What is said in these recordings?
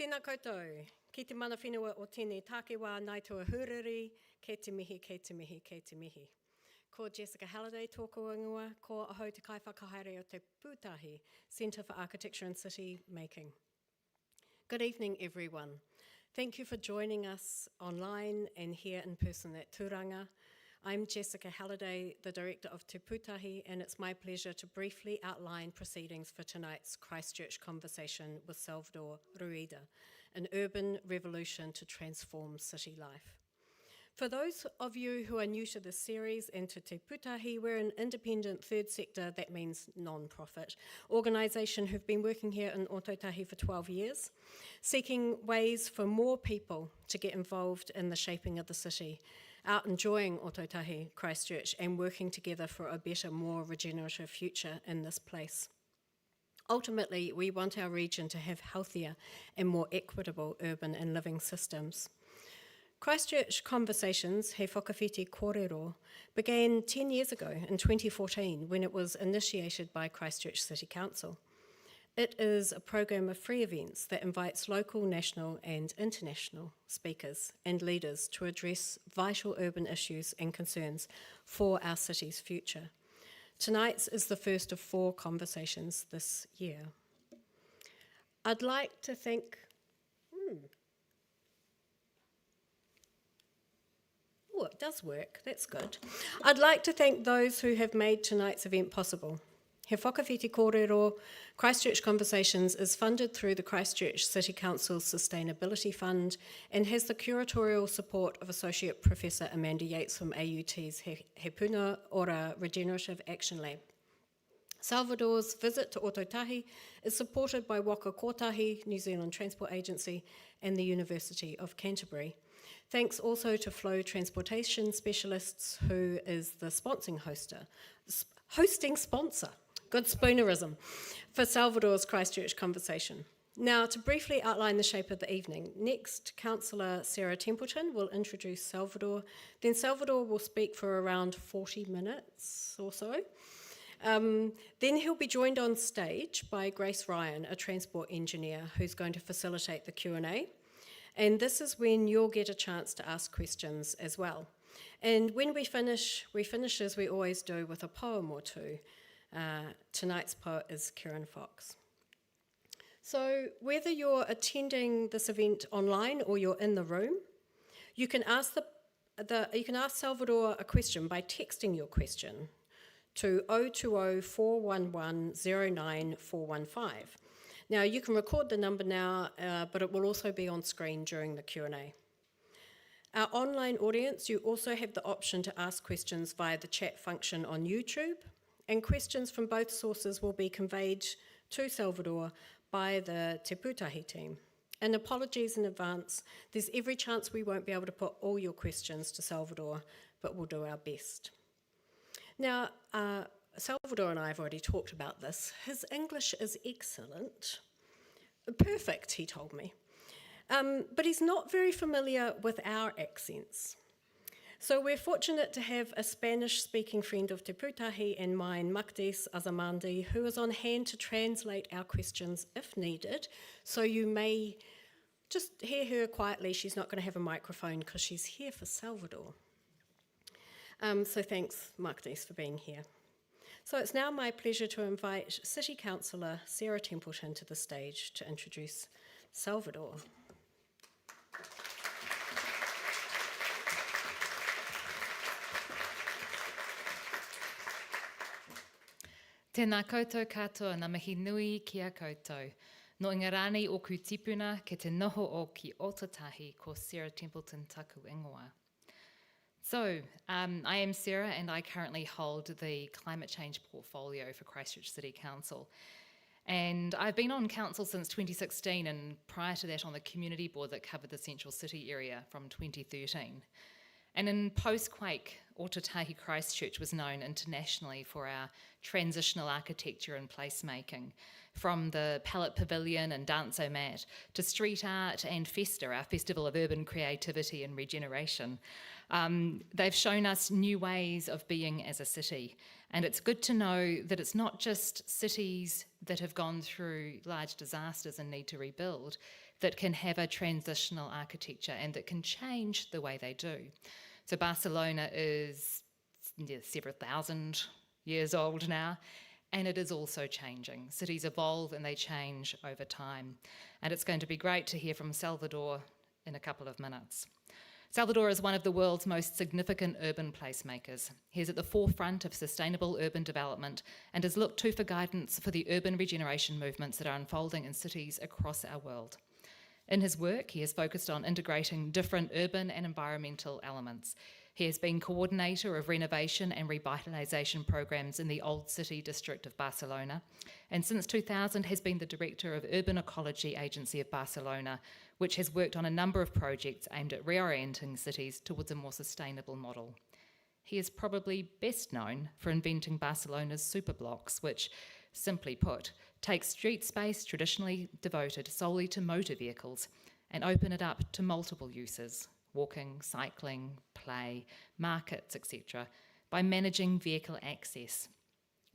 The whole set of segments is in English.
Tēnā koutou, ki te mana whenua o tēnei tākewa naitoa huriri, kei te mihi, kei te mihi, kei te mihi. Ko Jessica Halliday tōku ingoa, ko Ōtautahi Whakahaere o te Pūtahi, Centre for Architecture and City Making. Good evening, everyone. Thank you for joining us online and here in person at Tūranga. I'm Jessica Halliday, the Director of Te Pūtahi, and it's my pleasure to briefly outline proceedings for tonight's Christchurch conversation with Salvador Rueda, an urban revolution to transform city life. For those of you who are new to this series and to Te Pūtahi, we're an independent third sector, that means non-profit, organisation who've been working here in Ōtautahi for 12 years, seeking ways for more people to get involved in the shaping of the city, out enjoying Ōtautahi Christchurch and working together for a better, more regenerative future in this place. Ultimately, we want our region to have healthier and more equitable urban and living systems. Christchurch Conversations, He Whakawhiti Kōrero, began 10 years ago in 2014 when it was initiated by Christchurch City Council. It is a program of free events that invites local, national and international speakers and leaders to address vital urban issues and concerns for our city's future. Tonight's is the first of 4 conversations this year. I'd like to thank... Oh, it does work, that's good. I'd like to thank those who have made tonight's event possible. He Whakawhiti Kōrero, Christchurch Conversations is funded through the Christchurch City Council's Sustainability Fund and has the curatorial support of Associate Professor Amanda Yates from AUT's He Puna Ora Regenerative Action Lab. Salvador's visit to Ōtautahi is supported by Waka Kotahi, New Zealand Transport Agency, and the University of Canterbury. Thanks also to Flow Transportation Specialists, who is the hosting sponsor, good spoonerism, for Salvador's Christchurch Conversation. Now, to briefly outline the shape of the evening, next, Councillor Sarah Templeton will introduce Salvador, then Salvador will speak for around 40 minutes or so. Then he'll be joined on stage by Grace Ryan, a transport engineer, who's going to facilitate the Q&A. And this is when you'll get a chance to ask questions as well. And when we finish as we always do with a poem or two. Tonight's poet is Kieran Fox. So whether you're attending this event online or you're in the room, you can ask Salvador a question by texting your question to 020 411 09415. Now, you can record the number now, but it will also be on screen during the Q&A. Our online audience, you also have the option to ask questions via the chat function on YouTube, and questions from both sources will be conveyed to Salvador by the Te Pūtahi team. And apologies in advance, there's every chance we won't be able to put all your questions to Salvador, but we'll do our best. Now, Salvador and I have already talked about this. His English is excellent. Perfect, he told me. But he's not very familiar with our accents. So we're fortunate to have a Spanish-speaking friend of Te Pūtahi and mine, Magdes Azamandi, who is on hand to translate our questions if needed. So you may just hear her quietly. She's not going to have a microphone because she's here for Salvador. So thanks, Magdes, for being here. So it's now my pleasure to invite City Councillor Sarah Templeton to the stage to introduce Salvador. Tēnā koutou katoa ngā mihi nui ki a koutou. No ingarani o ku tipuna ke te noho o ki Ōtautahi ko Sarah Templeton taku ingoa. So, I am Sarah and I currently hold the climate change portfolio for Christchurch City Council. And I've been on council since 2016 and prior to that on the community board that covered the central city area from 2013. And in post-quake, Ōtautahi Christchurch was known internationally for our transitional architecture and placemaking, from the Palette Pavilion and Dance-O-Mat to street art and Festa, our Festival of Urban Creativity and Regeneration. They've shown us new ways of being as a city, and it's good to know that it's not just cities that have gone through large disasters and need to rebuild. that can have a transitional architecture and that can change the way they do. So Barcelona is several thousand years old now, and it is also changing. Cities evolve and they change over time. And it's going to be great to hear from Salvador in a couple of minutes. Salvador is one of the world's most significant urban placemakers. He is at the forefront of sustainable urban development and is looked to for guidance for the urban regeneration movements that are unfolding in cities across our world. In his work, he has focused on integrating different urban and environmental elements. He has been coordinator of renovation and revitalisation programs in the Old City district of Barcelona, and since 2000 has been the director of Urban Ecology Agency of Barcelona, which has worked on a number of projects aimed at reorienting cities towards a more sustainable model. He is probably best known for inventing Barcelona's Superblocks, which, simply put, take street space traditionally devoted solely to motor vehicles and open it up to multiple uses, walking, cycling, play, markets, etc., by managing vehicle access.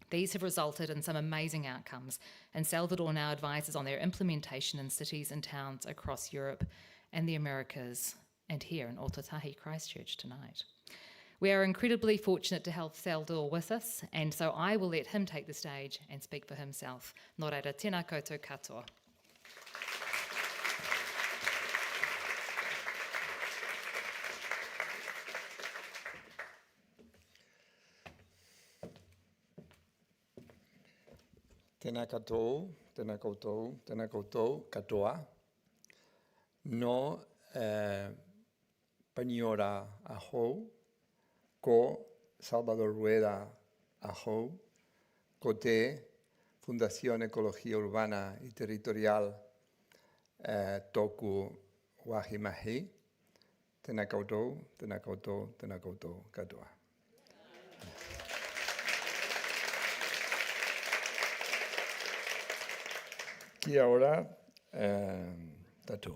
These have resulted in some amazing outcomes, and Salvador now advises on their implementation in cities and towns across Europe and the Americas, and here in Ōtautahi Christchurch tonight. We are incredibly fortunate to have Salvador with us, and so I will let him take the stage and speak for himself. Nō reira, tēnā koutou katoa. Tēnā koutou, tēnā koutou, tēnā koutou katoa. No paniora ahou, ko Salvador Rueda ahou, ko te Fundación Ecología Urbana y Territorial toku wahimahi. Tēnā koutou, tēnā koutou, tēnā koutou katoa. Kia ora, tatu.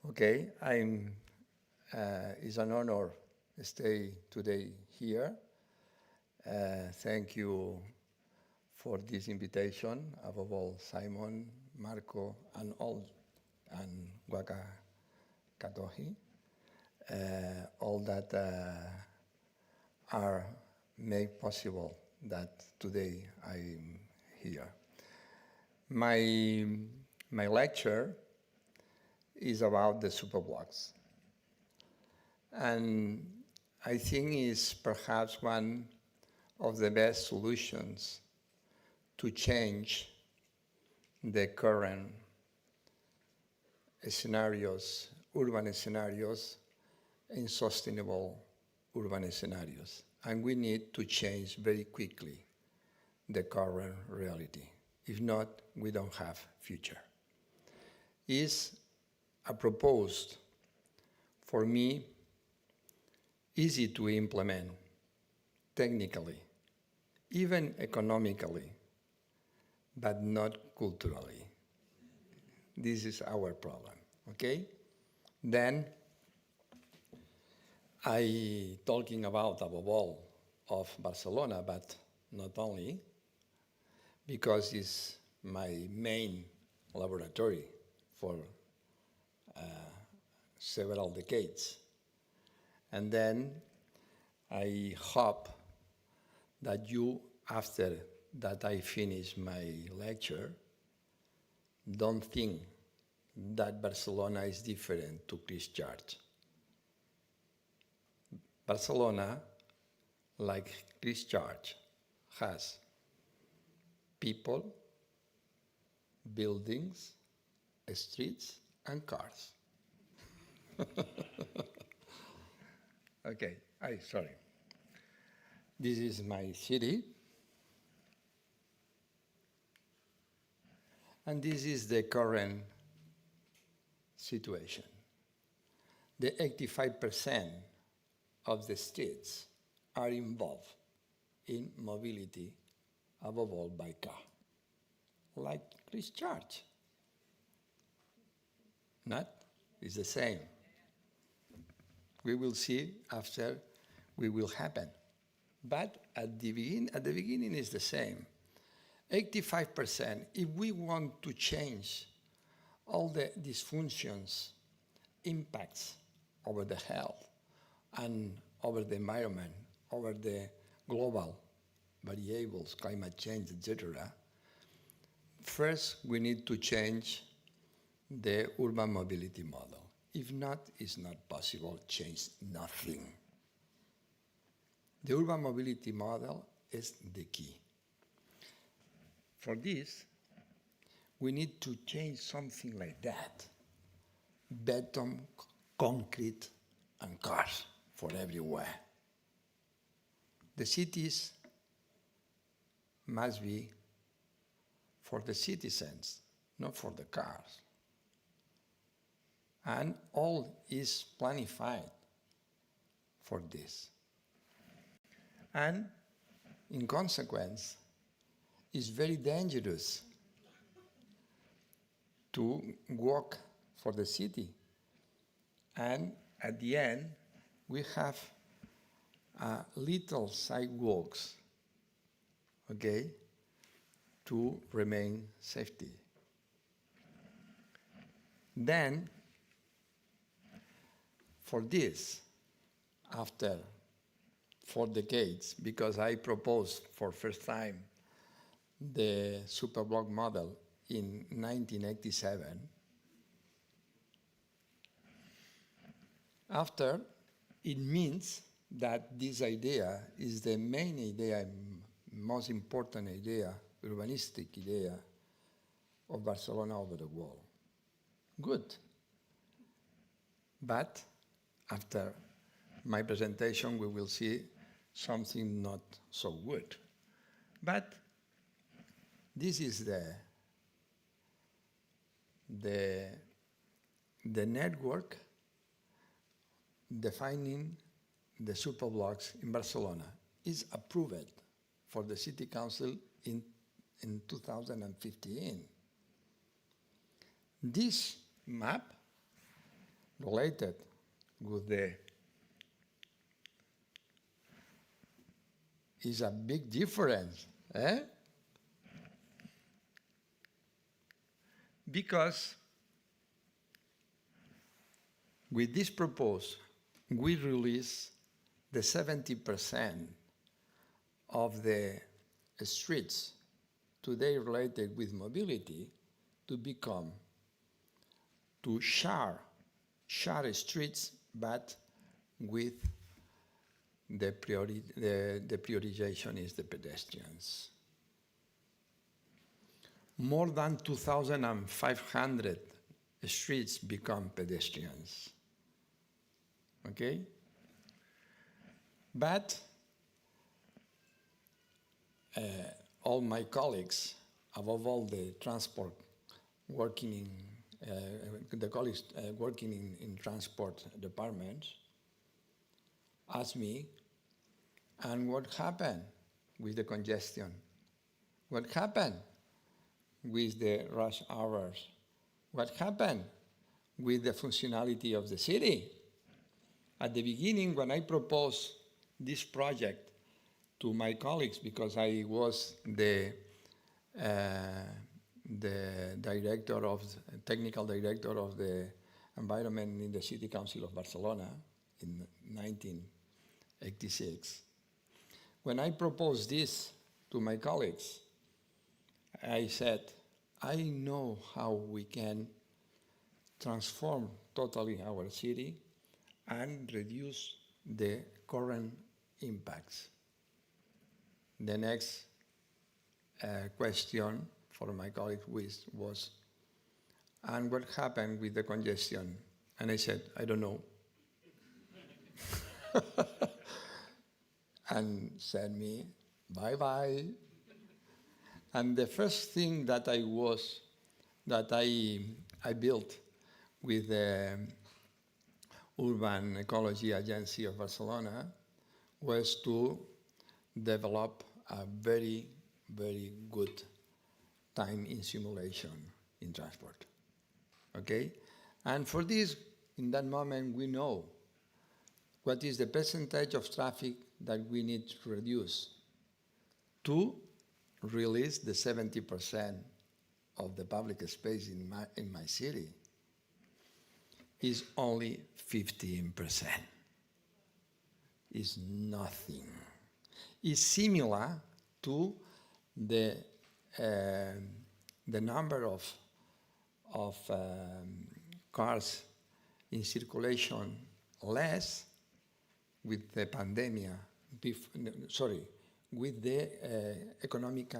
Okay, it's an honor to stay today here. Thank you for this invitation, above all Simon, Marco, and Waka Katohi, all that are made possible that today I'm here. My lecture is about the superblocks, and I think is perhaps one of the best solutions to change the current scenarios, urban scenarios, and sustainable urban scenarios. And we need to change very quickly the current reality. If not, we don't have future. Is a proposed, for me, easy to implement technically, even economically, but not culturally. This is our problem, okay? Then, I talking about above all of Barcelona, but not only, because it's my main laboratory for several decades. And then I hope that you, after that I finish my lecture, don't think that Barcelona is different to Christchurch. Barcelona, like Christchurch, has people, buildings, streets, and cars. Okay, sorry. This is my city. And this is the current situation. The 85% of the streets are involved in mobility, above all by car, like Christchurch. Not? It's the same. We will see after we will happen. But at the beginning it's the same. 85%, if we want to change all the dysfunctions, impacts over the health and over the environment, over the global variables, climate change, etc., first we need to change the urban mobility model. If not, it's not possible to change nothing. The urban mobility model is the key. For this, we need to change something like that. Beton, concrete, and cars for everywhere. The cities must be for the citizens, not for the cars. And all is planified for this. And in consequence, it's very dangerous to walk for the city. And at the end, we have little sidewalks, okay, to remain safety. Then, for this, after 4 decades, because I proposed for first time the Superblock model in 1987, after, it means that this idea is the main idea, most important idea, urbanistic idea of Barcelona over the world. Good. But after my presentation, we will see something not so good. But this is the network defining the Superblocks in Barcelona. Is approved for the City Council in 2015. This map related with the is a big difference, because with this proposal, we release the 70% of the streets today related with mobility to become to share streets, but with the prioritization is the pedestrians. More than 2,500 streets become pedestrians. Okay? But all my colleagues, above all the transport working in the colleagues working in transport departments, asked me, and what happened with the congestion? What happened with the rush hours? What happened with the functionality of the city? At the beginning, when I proposed this project to my colleagues, because I was the technical director of the environment in the City Council of Barcelona in 1986. When I proposed this to my colleagues, I said, I know how we can transform totally our city and reduce the current impacts. The next question for my colleague was, and what happened with the congestion? And I said, I don't know. And said me, bye-bye. And the first thing that I built with the Urban Ecology Agency of Barcelona was to develop a very, very good time in simulation in transport, okay? And for this, in that moment, we know what is the percentage of traffic that we need to reduce to release the 70% of the public space in my city is only 15%. It's nothing. It's similar to the number of cars in circulation less with the pandemic, with the economic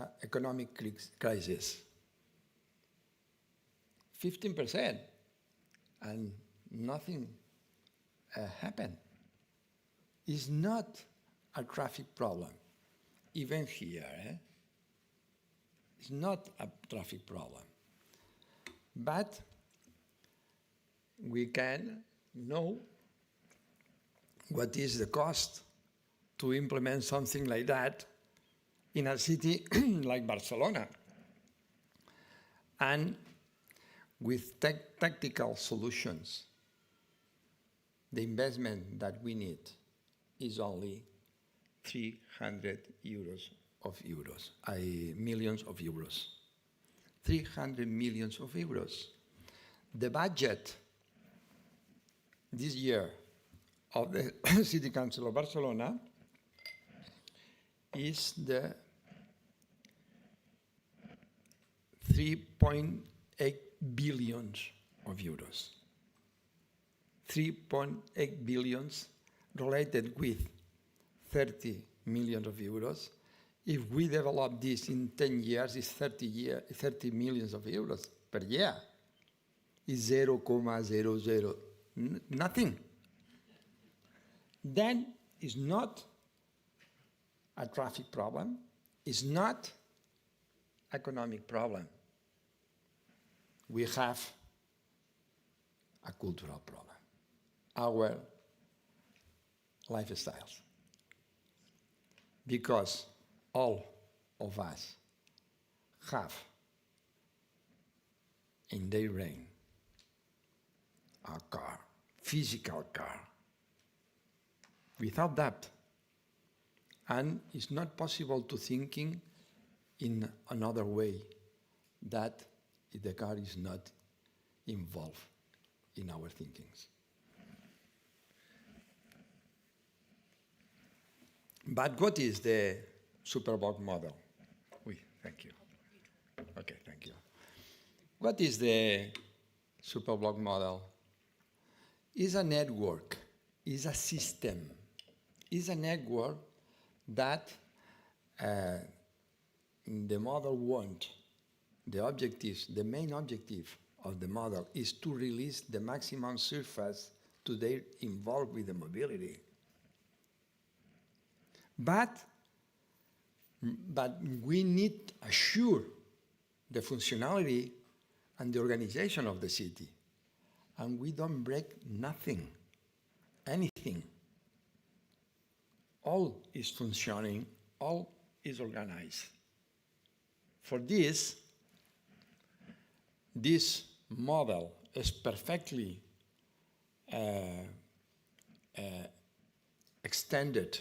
crisis. 15%, and nothing happened. It's not a traffic problem, even here. It's not a traffic problem. But we can know what is the cost to implement something like that in a city like Barcelona. And with tactical solutions, the investment that we need is only 300 millions of euros. 300 millions of euros. The budget this year of the City Council of Barcelona is the 3.8 billion of euros. 3.8 billions related with 30 million of euros. If we develop this in 10 years, it's 30 millions of euros per year. It's 0.00, nothing. Then it's not a traffic problem. It's not economic problem. We have a cultural problem. Our lifestyles. Because all of us have in their brain a car, physical car. Without that, and it's not possible to thinking in another way that the car is not involved in our thinkings. But what is the Superblocks model? Thank you. Okay, thank you. What is the Superblocks model? It's a network, it's a system, it's a network that the model wants. The main objective of the model is to release the maximum surface to their involved with the mobility. But we need to assure the functionality and the organization of the city. And we don't break nothing, anything. All is functioning, all is organized. For this model is perfectly extended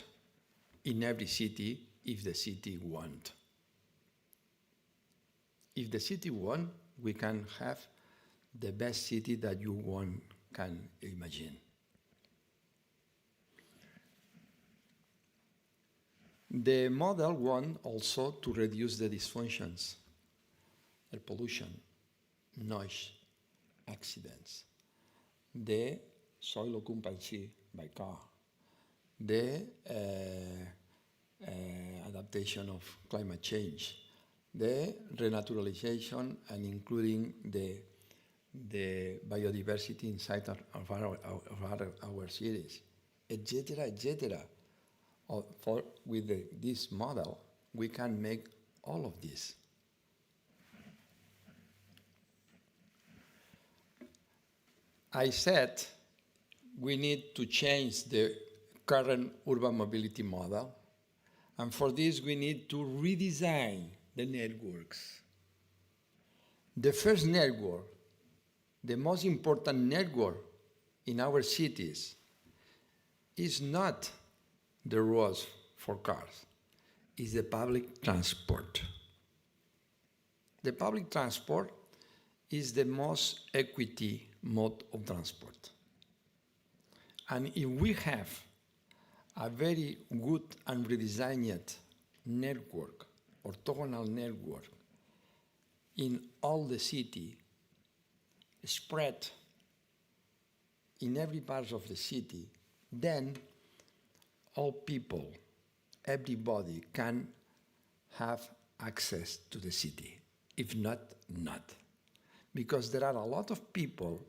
in every city if the city wants. If the city wants, we can have the best city that you can imagine. The model wants also to reduce the dysfunctions, air pollution, noise, accidents, the soil occupancy by car, the adaptation of climate change, the renaturalization and including the biodiversity inside of our cities, etc., etc. With this model, we can make all of this. I said we need to change the current urban mobility model, and for this we need to redesign the networks. The first network, the most important network in our cities, is not the roads for cars, is the public transport. The public transport is the most equity mode of transport. And if we have a very good and redesigned network, orthogonal network, in all the city, spread in every part of the city, then all people, everybody can have access to the city. If not, not. Because there are a lot of people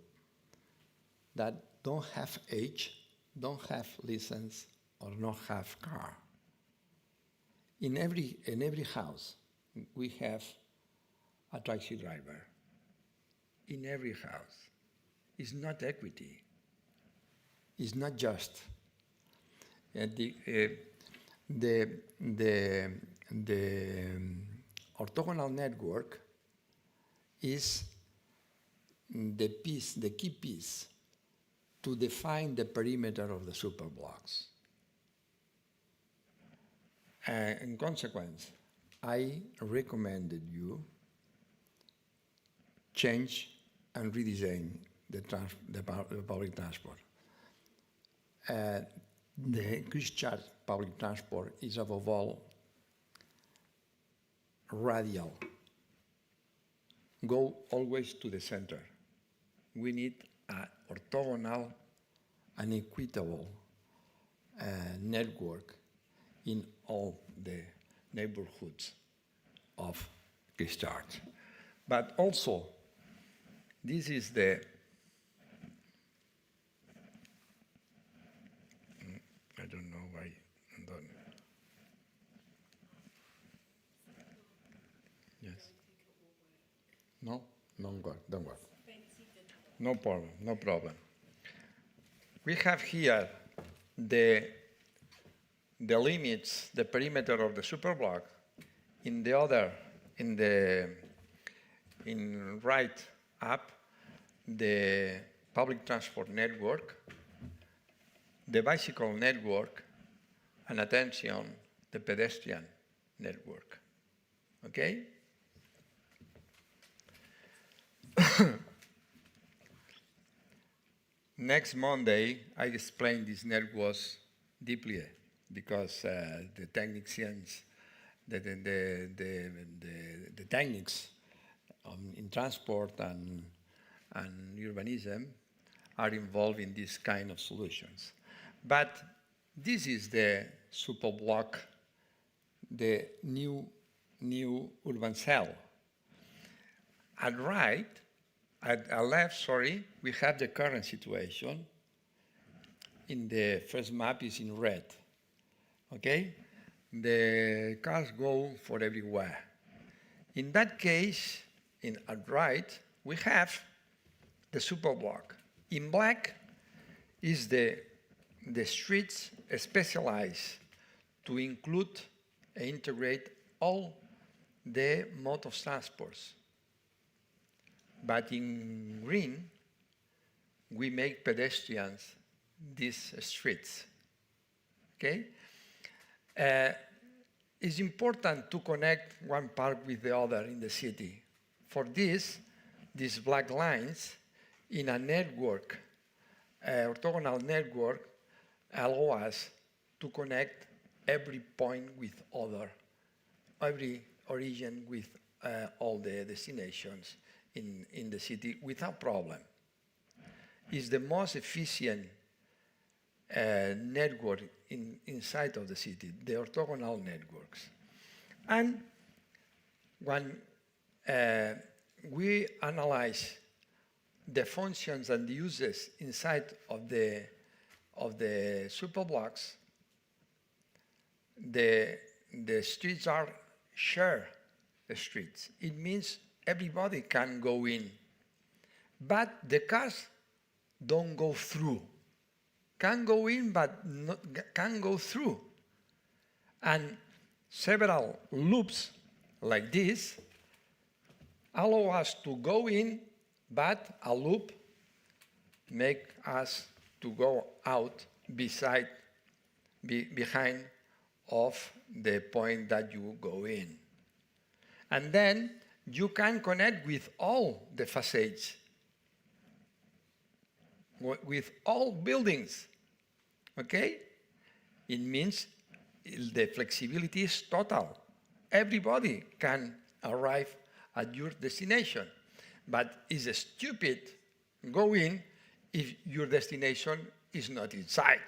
that don't have age, don't have license, or don't have car. In every house, we have a taxi driver. In every house. It's not equity. It's not just. The orthogonal network is the key piece to define the perimeter of the superblocks. In consequence, I recommended you change and redesign the public transport. The Christchurch public transport is above all radial. Go always to the center. We need an orthogonal and equitable network in all the neighborhoods of Christchurch. But also, this is the, I don't know why I'm done. Yes. No? Don't work. No problem, no problem. We have here the limits, the perimeter of the superblock. In the other, in right up, the public transport network, the bicycle network, and attention, the pedestrian network. Okay? Next Monday, I explained this networks deeply because the technicians, the techniques in transport and urbanism are involved in this kind of solutions. But this is the superblock, the new urban cell. At left, we have the current situation. In the first map is in red. Okay? The cars go for everywhere. In that case, at right, we have the superblock. In black is the streets specialized to include and integrate all the mode of transports. But in green, we make pedestrians these streets. Okay? It's important to connect one part with the other in the city. For this, these black lines in a network, orthogonal network, allow us to connect every point with every origin with all the destinations in the city without problem. It's the most efficient network inside of the city, the orthogonal networks. And when we analyze the functions and the uses inside of the superblocks, the streets are shared streets. It means everybody can go in, but the cars don't go through. Can go in, but can't go through. And several loops like this allow us to go in, but a loop make us to go out behind of the point that you go in. And then, you can connect with all the facades, with all buildings, okay? It means the flexibility is total. Everybody can arrive at your destination, but it's stupid going if your destination is not inside.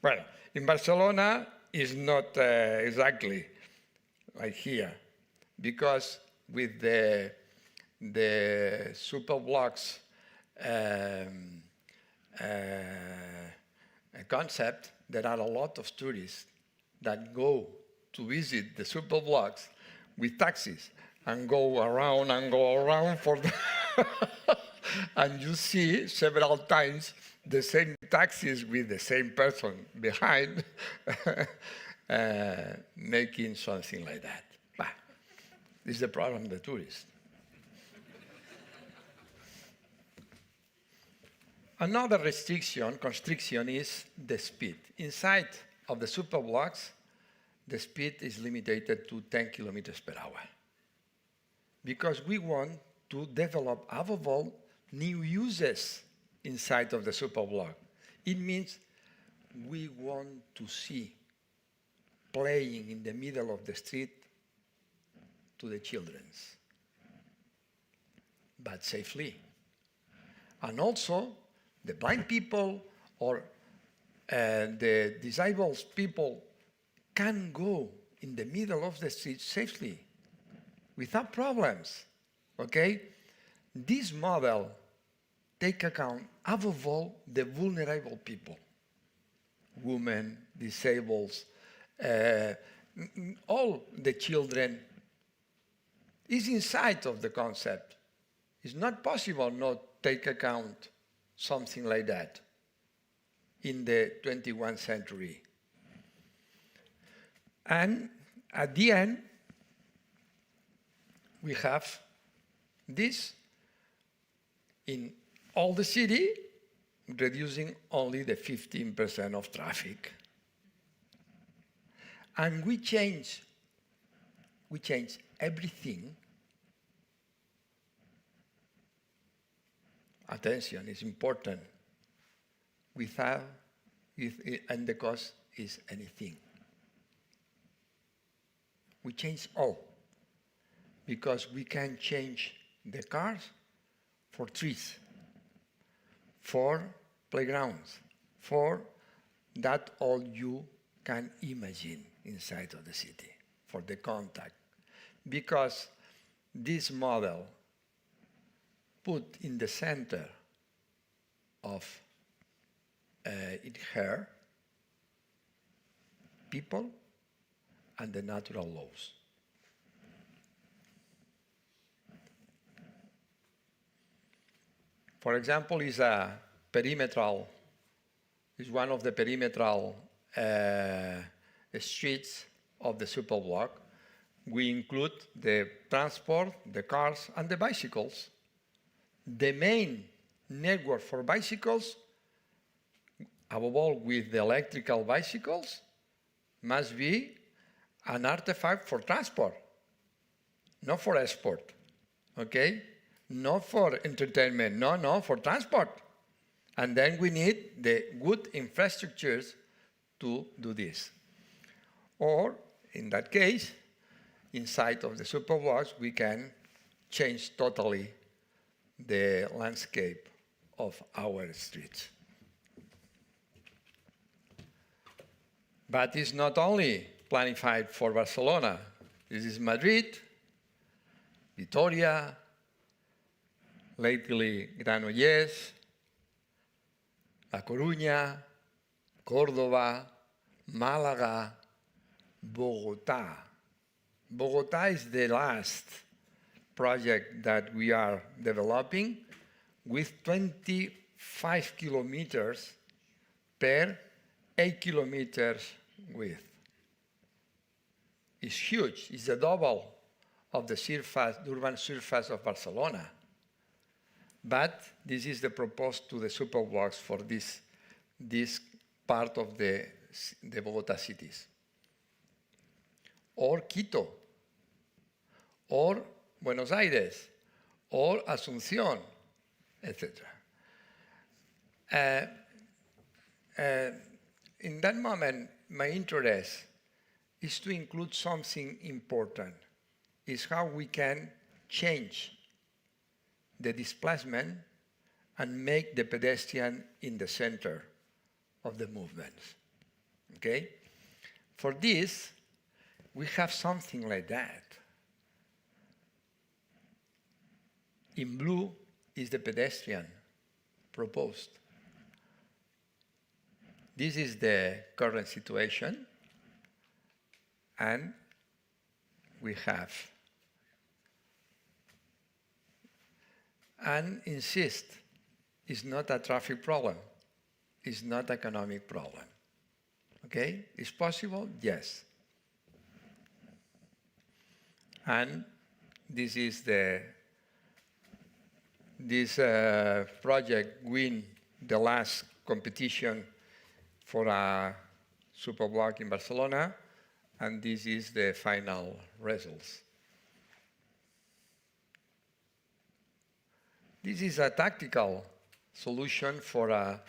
Well, in Barcelona, it's not exactly like here, because with the Superblocks concept, there are a lot of tourists that go to visit the Superblocks with taxis and go around for the and you see several times the same taxis with the same person behind making something like that. But this is the problem of the tourists. Another constriction is the speed. Inside of the Superblocks, the speed is limited to 10 kilometers per hour. Because we want to develop, above all, new uses inside of the Superblock. It means we want to see playing in the middle of the street to the children, but safely. And also, the blind people or the disabled people can go in the middle of the street safely, without problems, okay? This model takes account, above all, the vulnerable people, women, disabled, all the children is inside of the concept. It's not possible not take account something like that in the 21st century. And at the end, we have this in all the city, reducing only the 15% of traffic. And we change everything. Attention, it's important. And the cost is anything. We change all, because we can change the cars for trees, for playgrounds, for that all you can imagine inside of the city, for the contact. Because this model put in the center of her people and the natural laws. For example, is one of the perimetral streets of the Superblock. We include the transport, the cars, and the bicycles. The main network for bicycles, above all with the electrical bicycles, must be an artifact for transport, not for export, okay? Not for entertainment, no, for transport. And then we need the good infrastructures to do this. Or, in that case, inside of the Superblocks, we can change totally the landscape of our streets. But it's not only planified for Barcelona. This is Madrid, Vitoria, lately Granollers, La Coruña, Córdoba, Málaga, Bogotá. Bogotá is the last project that we are developing with 25 kilometers per 8 kilometers width. It's huge. It's the double of the urban surface of Barcelona. But this is the proposed to the Superblocks for this part of the Bogota cities. Or Quito, or Buenos Aires, or Asunción, etc. In that moment, my interest is to include something important, is how we can change the displacement and make the pedestrian in the center of the movement. Okay? For this, we have something like that. In blue is the pedestrian proposed. This is the current situation, and we have. And insist, it's not a traffic problem, it's not an economic problem. Okay? It's possible? Yes. And this is this project win the last competition for a Superblock in Barcelona, and this is the final results. This is a tactical solution for a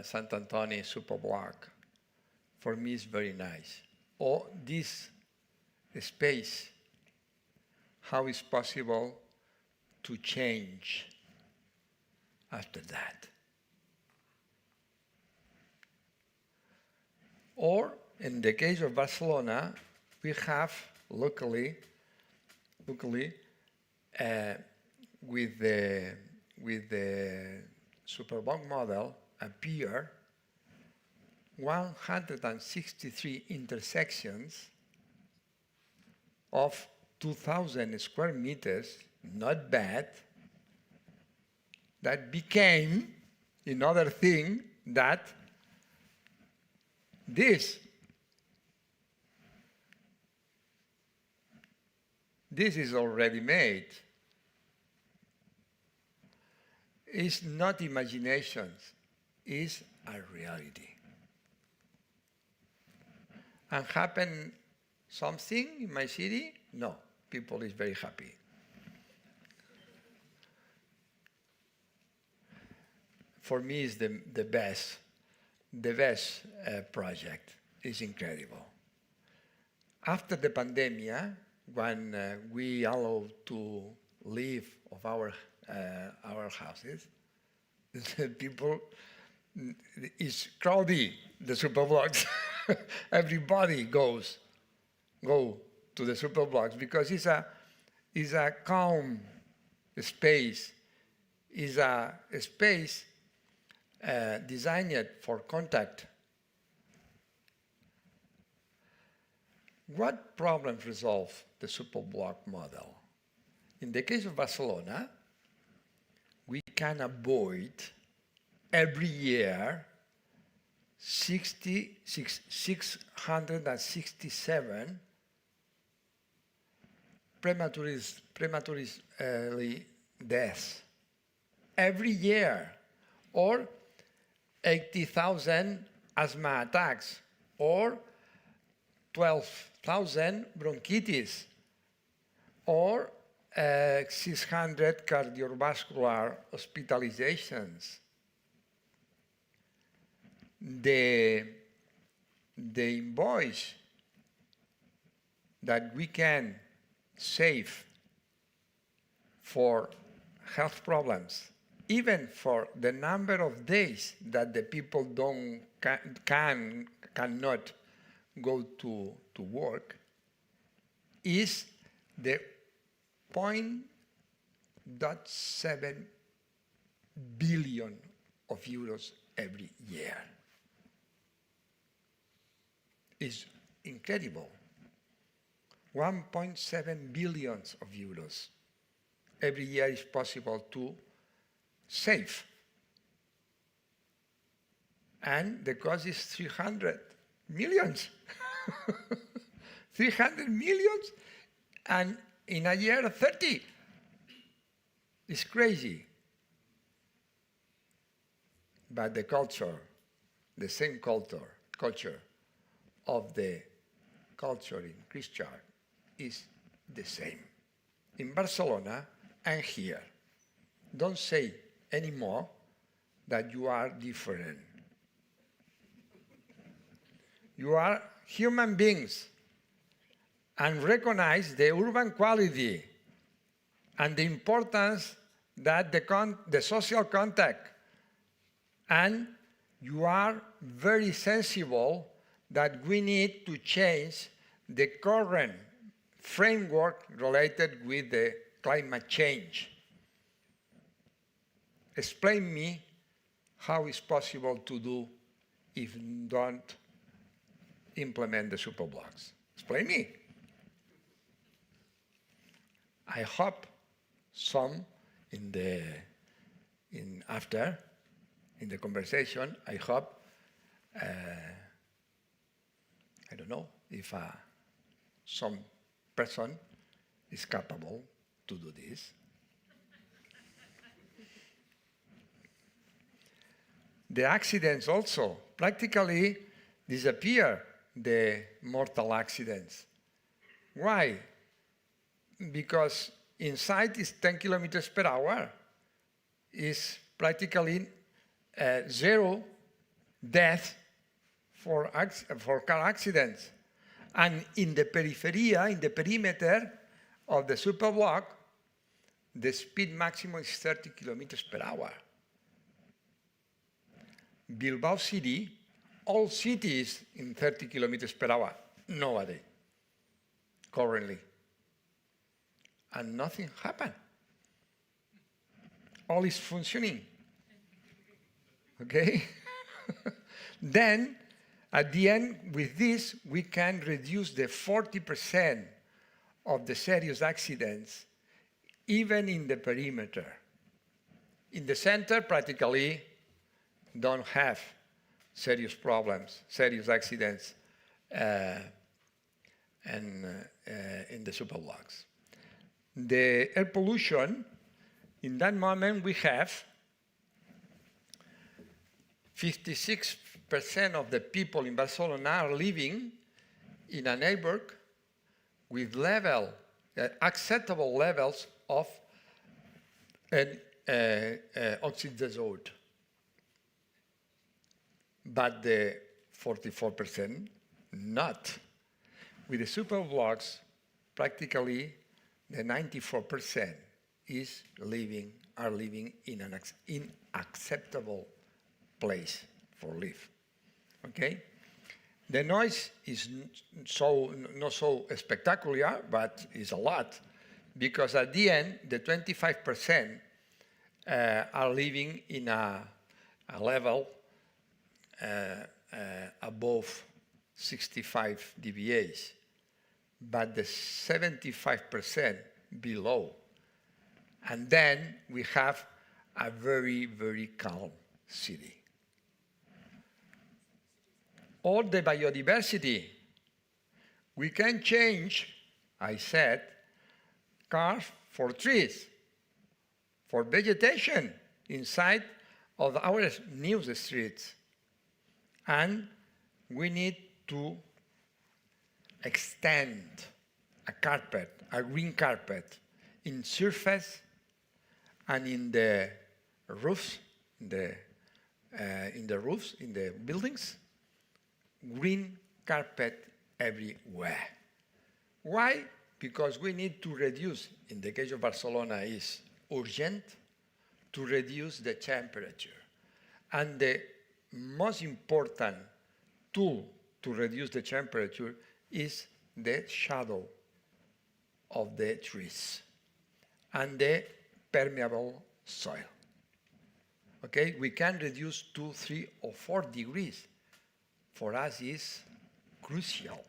Sant Antoni Superblock. For me, it's very nice. Or this space, how is possible to change after that? Or, in the case of Barcelona, we have locally with the Superblock model appear 163 intersections of 2,000 square meters, not bad, that became another thing that this is already made. It's not imagination, it's a reality. And happen something in my city? No, people is very happy. For me, it's the best project. It's incredible. After the pandemic, when we allowed to leave of our houses, the people is crowded, the Superblocks. Everybody go to the Superblocks because it's a calm space, is a space designed for contact. What problems resolve the Superblock model? In the case of Barcelona, we can avoid every year 667 prematurely deaths every year, or 80,000 asthma attacks, or 12,000 bronchitis, or 600 cardiovascular hospitalizations. The invoice that we can save for health problems, even for the number of days that the people cannot go to work, is the 0.7 billion of euros every year. It's incredible. 1.7 billion of euros every year is possible to save. And the cost is 300 millions. 300 millions, and in a year, 30. It's crazy. But the culture, the same culture of the culture in Christchurch is the same in Barcelona and here. Don't say anymore that you are different. You are human beings and recognize the urban quality and the importance that the social contact, and you are very sensible that we need to change the current framework related with the climate change. Explain me how it's possible to do if you don't implement the superblocks. Explain me. I hope some after the conversation, I hope, I don't know if some person is capable to do this. The accidents also practically disappear, the mortal accidents. Why? Because inside is 10 kilometers per hour, is practically zero death for car accidents. And in the peripheria, in the perimeter of the superblock, the speed maximum is 30 kilometers per hour. Bilbao City, all cities in 30 kilometers per hour, nowadays, currently. And nothing happened. All is functioning. Okay? Then, at the end, with this, we can reduce the 40% of the serious accidents, even in the perimeter. In the center, practically, don't have serious problems, serious accidents in the superblocks. The air pollution, in that moment we have 56% of the people in Barcelona are living in a neighborhood with acceptable levels of oxide azote. But the 44% not. With the superblocks, practically the 94% are living in an inacceptable place for live. Okay? The noise is not so spectacular, but is a lot, because at the end, the 25% are living in a level above 65 dBAs, but the 75% below. And then we have a very, very calm city. All the biodiversity, we can change, I said, cars for trees, for vegetation inside of our new streets. And we need to extend a carpet, a green carpet, in surface and in the roofs, in the buildings, green carpet everywhere. Why? Because we need to reduce, in the case of Barcelona, is urgent to reduce the temperature. And the most important tool to reduce the temperature is the shadow of the trees and the permeable soil. Okay, we can reduce 2, 3, or 4 degrees. For us, is crucial.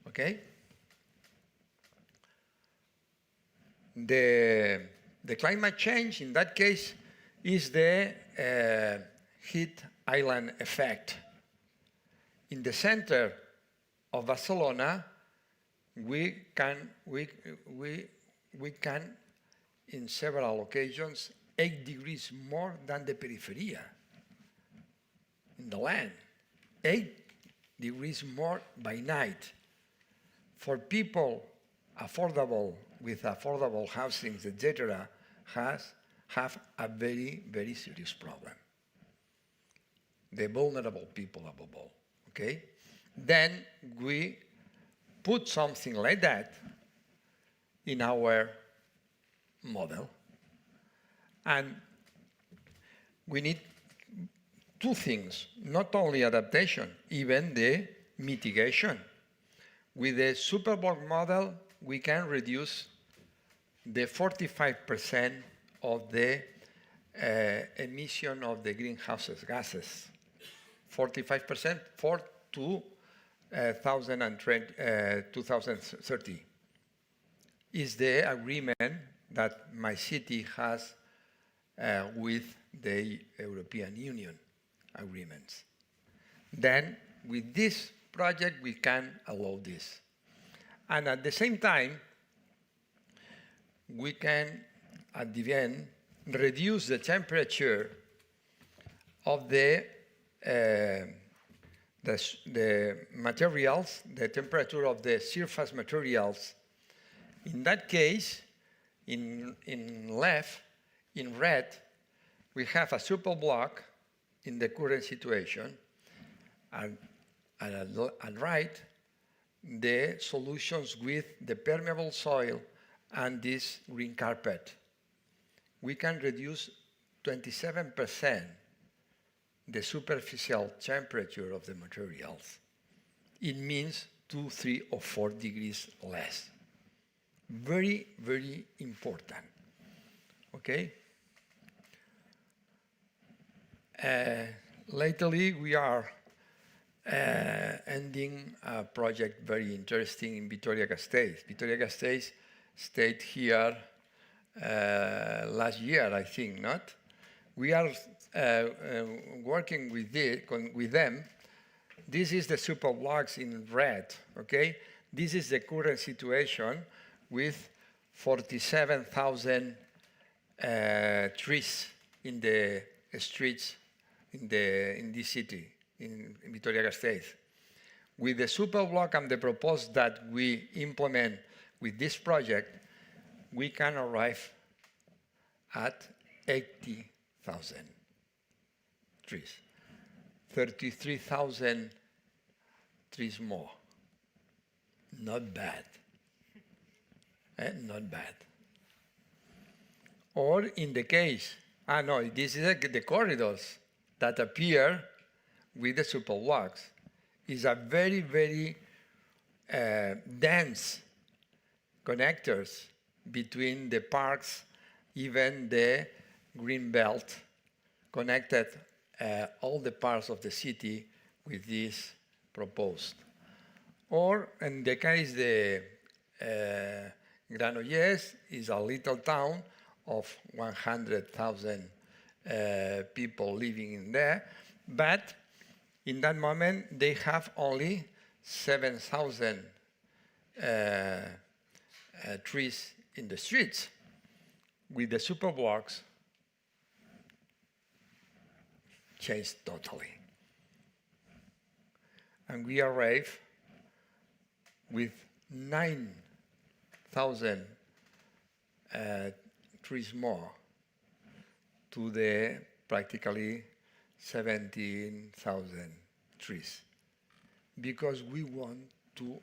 Okay? The climate change, in that case, is the heat island effect. In the center of Barcelona, we can, in several occasions, 8 degrees more than the peripheria in the land. 8 degrees more by night. For people with affordable housings, etc., have a very, very serious problem. The vulnerable people above all, okay? Then we put something like that in our model, and we need two things, not only adaptation, even the mitigation. With the Superblock model, we can reduce the 45% of the emission of the greenhouse gases. 45% for 2030 is the agreement that my city has with the European Union agreements. Then, with this project, we can allow this. And at the same time, we can, at the end, reduce the temperature of the materials, the temperature of the surface materials. In that case, in red, we have a superblock in the current situation, and at right, the solutions with the permeable soil and this green carpet. We can reduce 27% the superficial temperature of the materials. It means 2, 3, or 4 degrees less. Very, very important. Okay? Lately, we are ending a project very interesting in Vitoria-Gasteiz. Vitoria-Gasteiz stayed here last year, I think, not? We are working with them. This is the Superblocks in red, okay? This is the current situation with 47,000 trees in the streets in this city, in Vitoria-Gasteiz. With the Superblock and the proposal that we implement with this project, we can arrive at 80,000 trees, 33,000 trees more. Not bad. Not bad. Or in the case, no, this is the corridors that appear with the Superblocks. Is a very, very dense connectors between the parks, even the green belt, connected all the parts of the city with this proposed. Or in the case the Granollers is a little town of 100,000 people living in there, but in that moment they have only 7,000 trees in the streets. With the Superblocks, changed totally. And we arrive with 9,000 trees more to the practically 17,000 trees, because we want to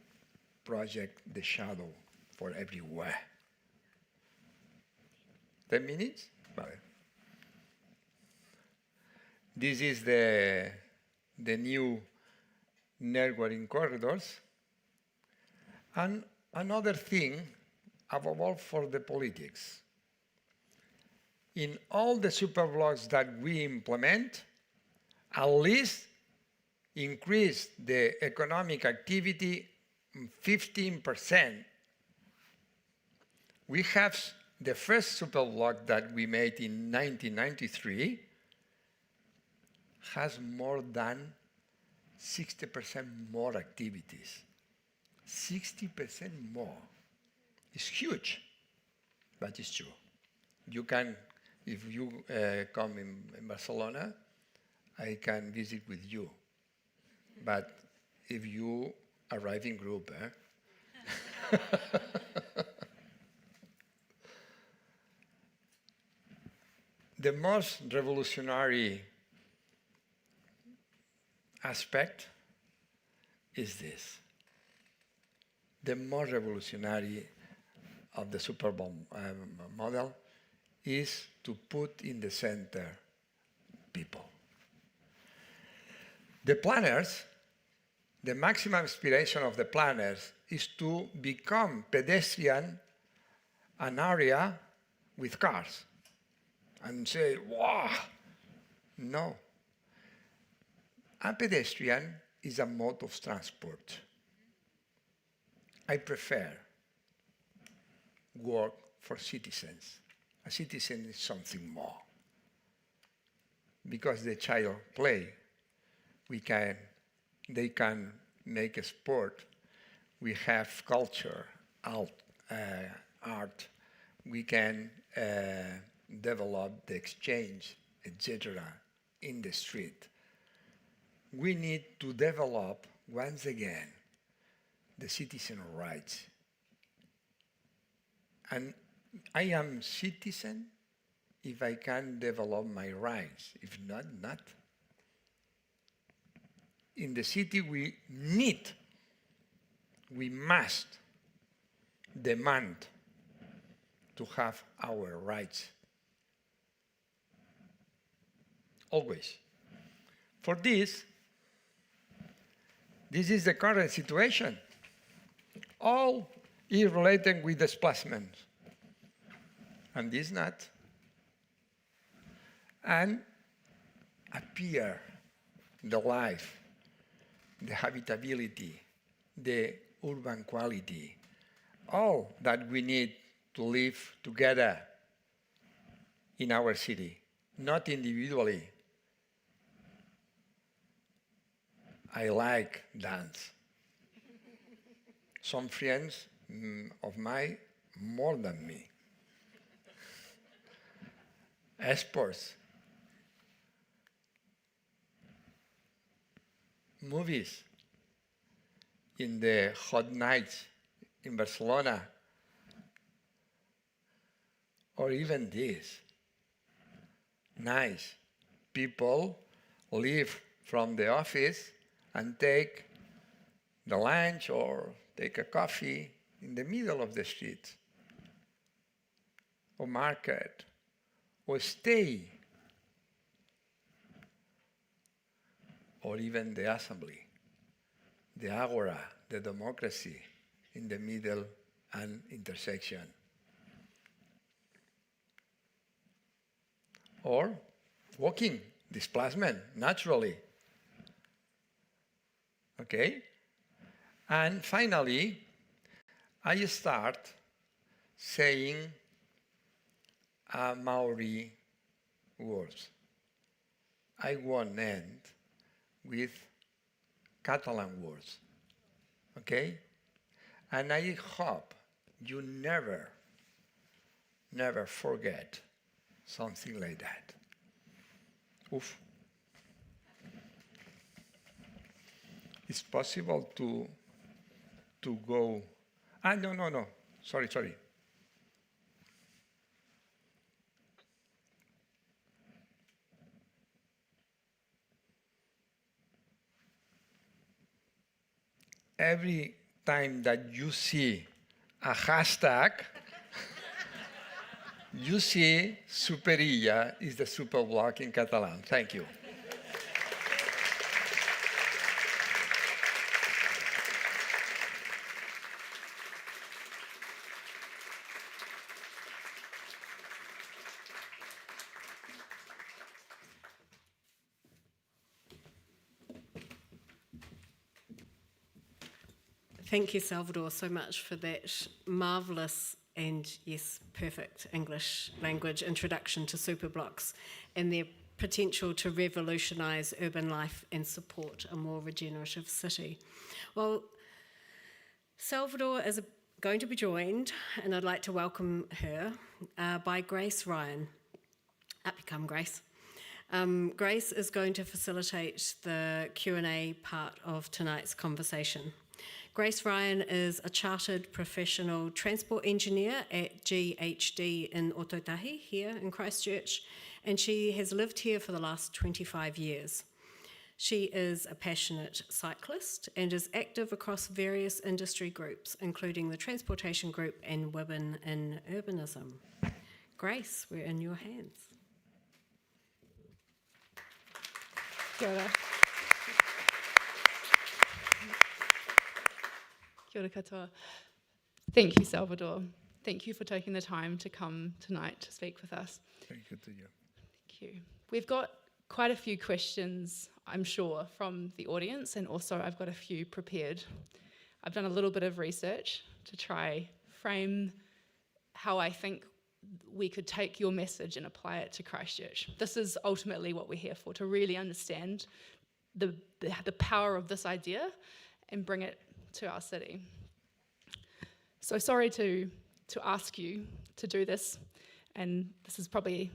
project the shadow for everywhere. 10 minutes? Vale. This is the new networking corridors. And another thing, above all for the politics. In all the Superblocks that we implement, at least increase the economic activity 15%. We have the first Superblock that we made in 1993 has more than 60% more activities. 60% more. It's huge, but it's true. You can, if you come in Barcelona, I can visit with you. But if you arrive in group, The most revolutionary aspect is this. The most revolutionary of the Superblocks model is to put in the center people. The planners, the maximum aspiration of the planners is to become pedestrian an area with cars and say, wow, no. A pedestrian is a mode of transport. I prefer work for citizens. A citizen is something more. Because the child play, they can make a sport. We have culture, art. We can develop the exchange, etc., in the street. We need to develop, once again, the citizen rights. And I am citizen if I can develop my rights. If not, not. In the city, we must demand to have our rights. Always. For this is the current situation. All is related with displacement. And this not. And appear the life, the habitability, the urban quality, all that we need to live together in our city, not individually. I like dance. Some friends of mine more than me. Sports. Movies. In the hot nights in Barcelona. Or even this. Nice. People leave from the office and take the lunch or take a coffee in the middle of the street, or market, or stay, or even the assembly, the agora, the democracy in the middle and intersection. Or walking, displacement, naturally. Okay? And finally, I start saying Maori words. I won't end with Catalan words. Okay? And I hope you never forget something like that. Oof. It's possible to go. No. Sorry. Every time that you see a hashtag, you see Superilla is the Superblock in Catalan. Thank you. Thank you, Salvador, so much for that marvellous and, yes, perfect English language introduction to Superblocks and their potential to revolutionise urban life and support a more regenerative city. Well, Salvador is going to be joined, and I'd like to welcome her, by Grace Ryan. Up you come, Grace. Grace is going to facilitate the Q&A part of tonight's conversation. Grace Ryan is a chartered professional transport engineer at GHD in Ōtautahi here in Christchurch, and she has lived here for the last 25 years. She is a passionate cyclist and is active across various industry groups, including the Transportation Group and Women in Urbanism. Grace, we're in your hands. Kia ora. Kia ora katoa. Thank you, Salvador. Thank you for taking the time to come tonight to speak with us. Thank you to you. Thank you. We've got quite a few questions, I'm sure, from the audience, and also I've got a few prepared. I've done a little bit of research to try frame how I think we could take your message and apply it to Christchurch. This is ultimately what we're here for, to really understand the power of this idea and bring it to our city. So sorry to ask you to do this, and this is probably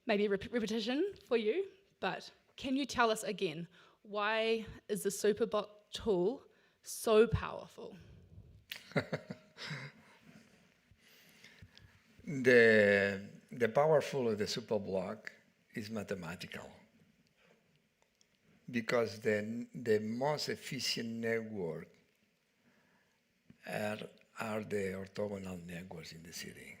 maybe a repetition for you, but can you tell us again, why is the Superblocks tool so powerful? The powerful of the Superblock is mathematical, because the most efficient network are the orthogonal networks in the city.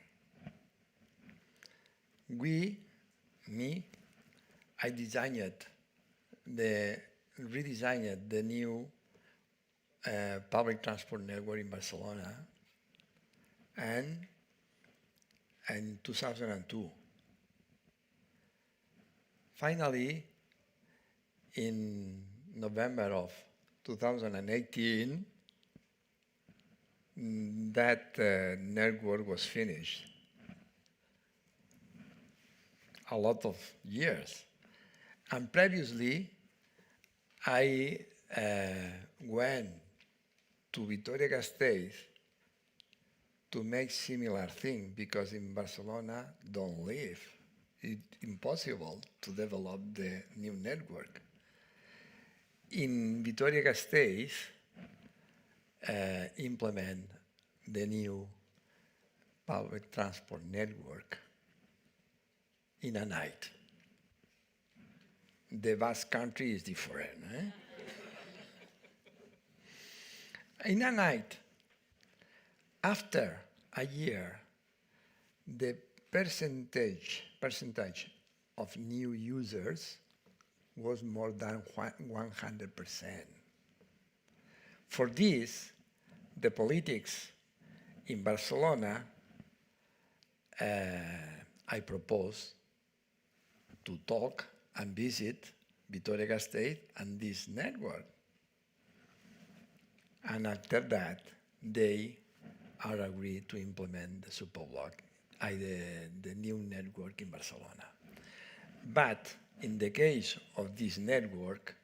I redesigned the new public transport network in Barcelona, and in 2002. Finally, in November of 2018, that network was finished. A lot of years. And previously, I went to Vitoria-Gasteiz to make similar thing, because in Barcelona don't live. It's impossible to develop the new network. In Vitoria-Gasteiz, implement the new public transport network in a night. The Basque Country is different. In a night, after a year, the percentage of new users was more than 100%. For this, the politics in Barcelona, I propose to talk and visit Vitoria-Gasteiz and this network. And after that, they are agreed to implement the Superblock, the new network in Barcelona. But in the case of this network,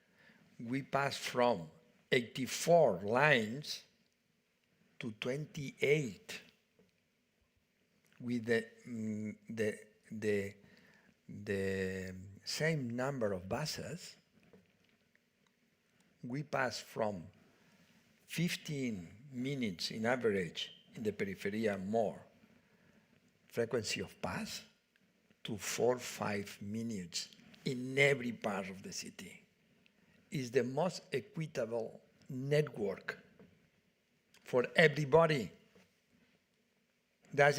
we passed from 84 lines to 28, with the same number of buses. We passed from 15 minutes in average in the periphery more frequency of pass to 4-5 minutes in every part of the city. Is the most equitable network for everybody. Don't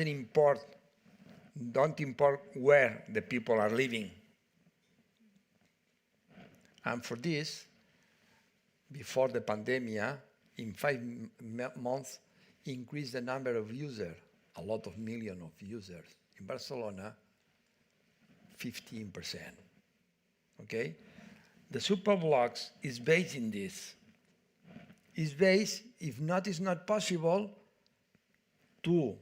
import where the people are living. And for this, before the pandemic, in 5 months, increased the number of users, a lot of millions of users. In Barcelona, 15%. Okay? The Superblocks is based in this. It's based, if not, it's not possible to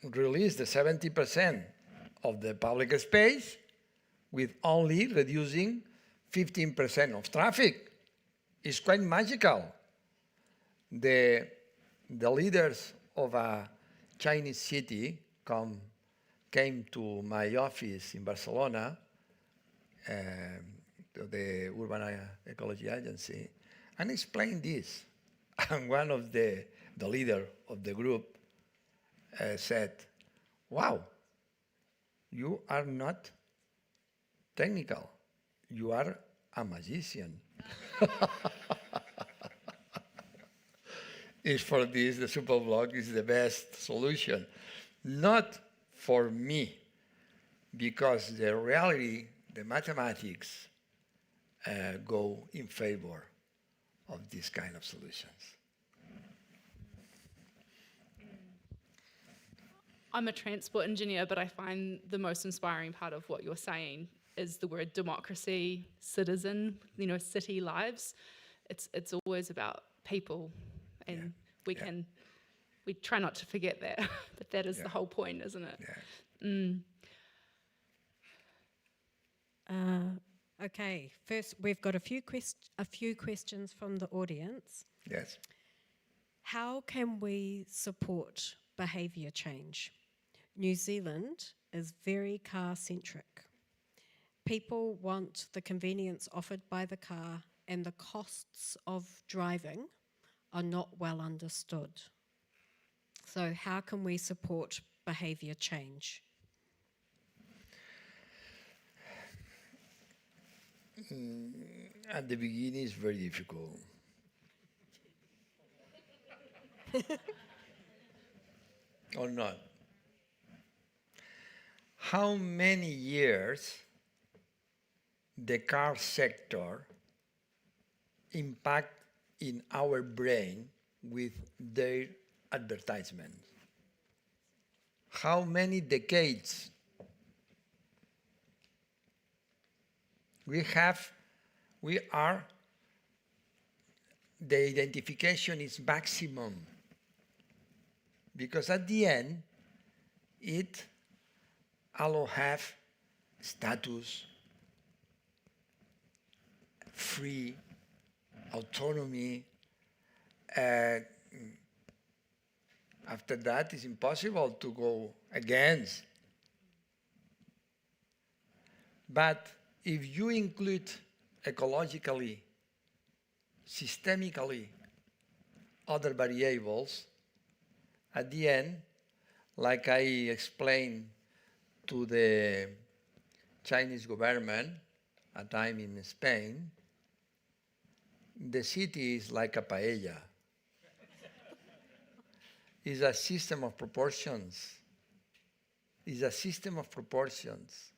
release the 70% of the public space with only reducing 15% of traffic. It's quite magical. The leaders of a Chinese city came to my office in Barcelona, to the Urban Ecology Agency, and explained this. And one of the leader of the group said, wow, you are not technical, you are a magician. Is for this, the Superblock is the best solution. Not for me, because the reality, the mathematics, go in favor of these kind of solutions. I'm a transport engineer, but I find the most inspiring part of what you're saying is the word democracy, citizen, city lives. It's always about people, and we try not to forget that, but that is the whole point, isn't it? Yeah. Okay, first we've got a few questions from the audience. Yes. How can we support behaviour change? New Zealand is very car-centric. People want the convenience offered by the car, and the costs of driving are not well understood. So how can we support behaviour change? At the beginning, it's very difficult. Or not? How many years the car sector impact in our brain with their advertisements? How many decades? We are, the identification is maximum, because at the end, it allow have status, free, autonomy. After that, it's impossible to go against. But if you include ecologically, systemically, other variables, at the end, like I explained to the Chinese government, a time in Spain, the city is like a paella. It's a system of proportions. It's a system of proportions.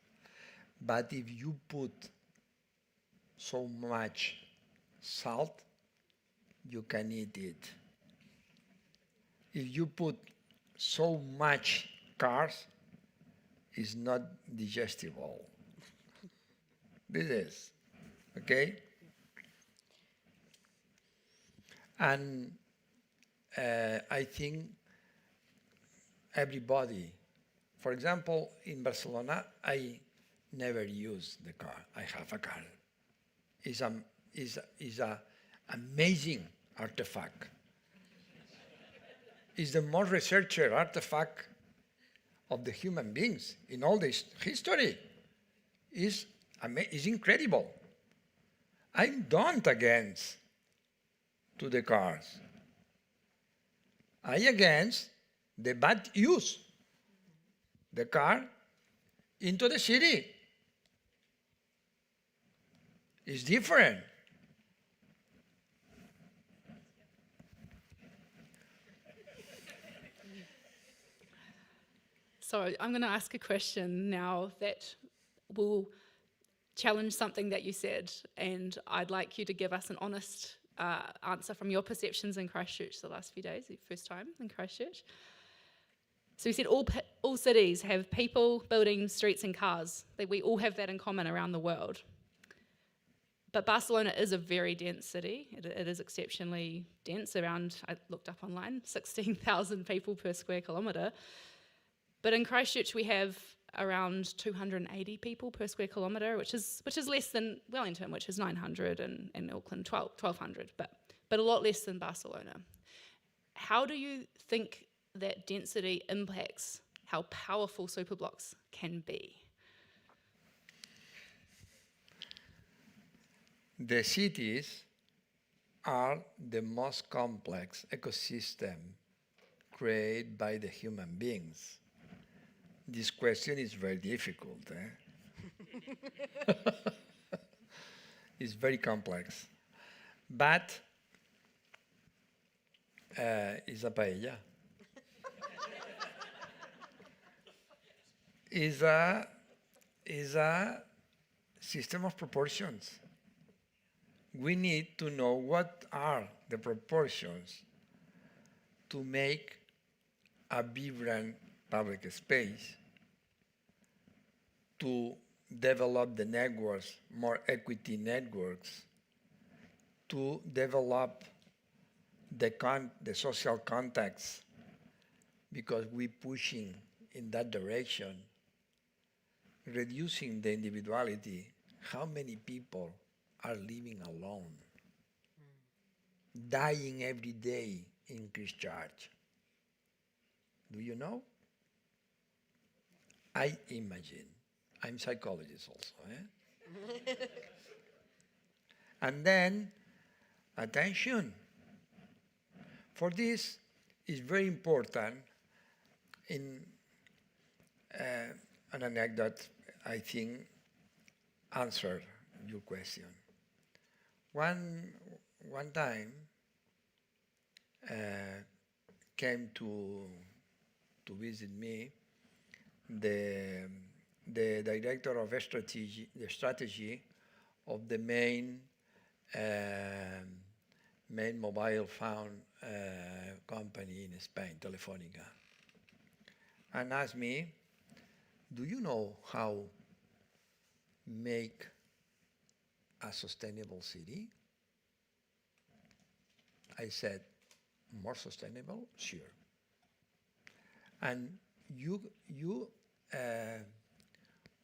But if you put so much salt, you can eat it. If you put so much cars, it's not digestible. This is, okay? And I think everybody, for example, in Barcelona, I never use the car. I have a car. It's a amazing artifact. It's the most researched artifact of the human beings in all this history. It's incredible. I don't against to the cars. I against the bad use the car into the city. It's different. So I'm going to ask a question now that will challenge something that you said, and I'd like you to give us an honest answer from your perceptions in Christchurch the last few days, the first time in Christchurch. So you said all cities have people, buildings, streets and cars. We all have that in common around the world. But Barcelona is a very dense city. It is exceptionally dense, around, I looked up online, 16,000 people per square kilometre. But in Christchurch we have around 280 people per square kilometre, which is less than Wellington, which is 900, and Auckland 1,200, but a lot less than Barcelona. How do you think that density impacts how powerful superblocks can be? The cities are the most complex ecosystem created by the human beings? This question is very difficult. It's very complex. But it's a paella. Is a system of proportions. We need to know what are the proportions to make a vibrant public space, to develop the networks, more equity networks, to develop the social contacts, because we're pushing in that direction, reducing the individuality. How many people are living alone, dying every day in Christchurch? Do you know? I imagine. I'm a psychologist also. And then, attention. For this, it's very important in an anecdote, I think, answer your question. One time came to visit me the director of strategy of the main mobile phone company in Spain, Telefónica, and asked me, do you know how make a sustainable city? I said, more sustainable? Sure. And you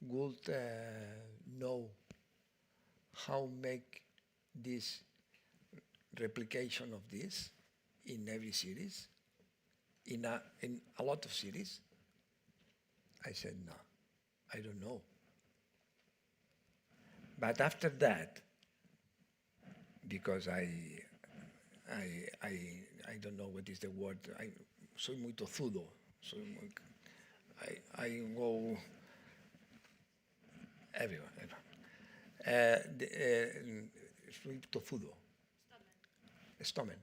would know how make this replication of this in every cities, in a lot of cities? I said, no, I don't know. But after that, because I don't know what is the word, soy muy tozudo, I go everywhere. Soy tozudo. Stubborn.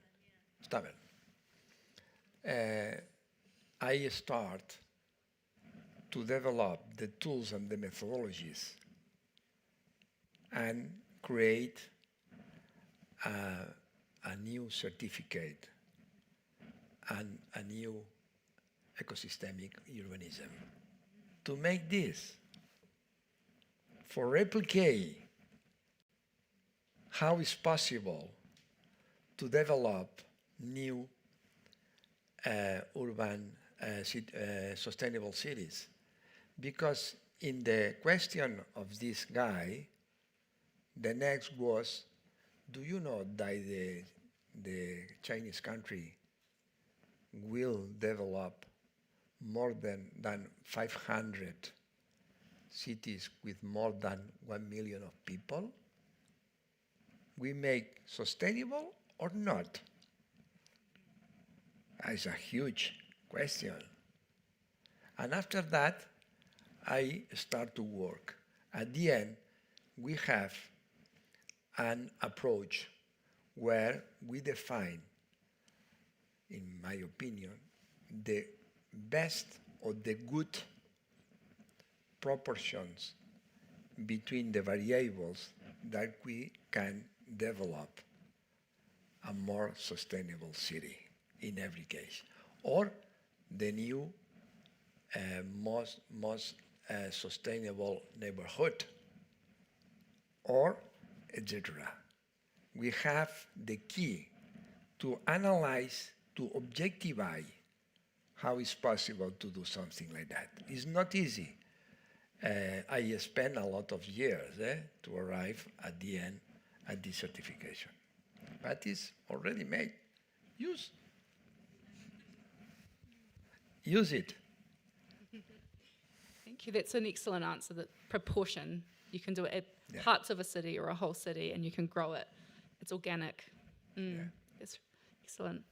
I start to develop the tools and the methodologies and create a new certificate and a new ecosystemic urbanism. To make this, for replicate how is possible to develop new urban sustainable cities. Because in the question of this guy, the next was, do you know that the Chinese country will develop more than 500 cities with more than 1 million of people? We make sustainable or not? It's a huge question. And after that, I start to work. At the end, we have an approach where we define, in my opinion, the best or the good proportions between the variables that we can develop a more sustainable city in every case, or the new most sustainable neighborhood, or etc. We have the key to analyze, to objectify how it's possible to do something like that. It's not easy. I spent a lot of years to arrive at the end at this certification. But it's already made. Use it. Thank you. That's an excellent answer. That proportion, you can do it at parts of a city or a whole city, and you can grow it. It's organic. That's excellent.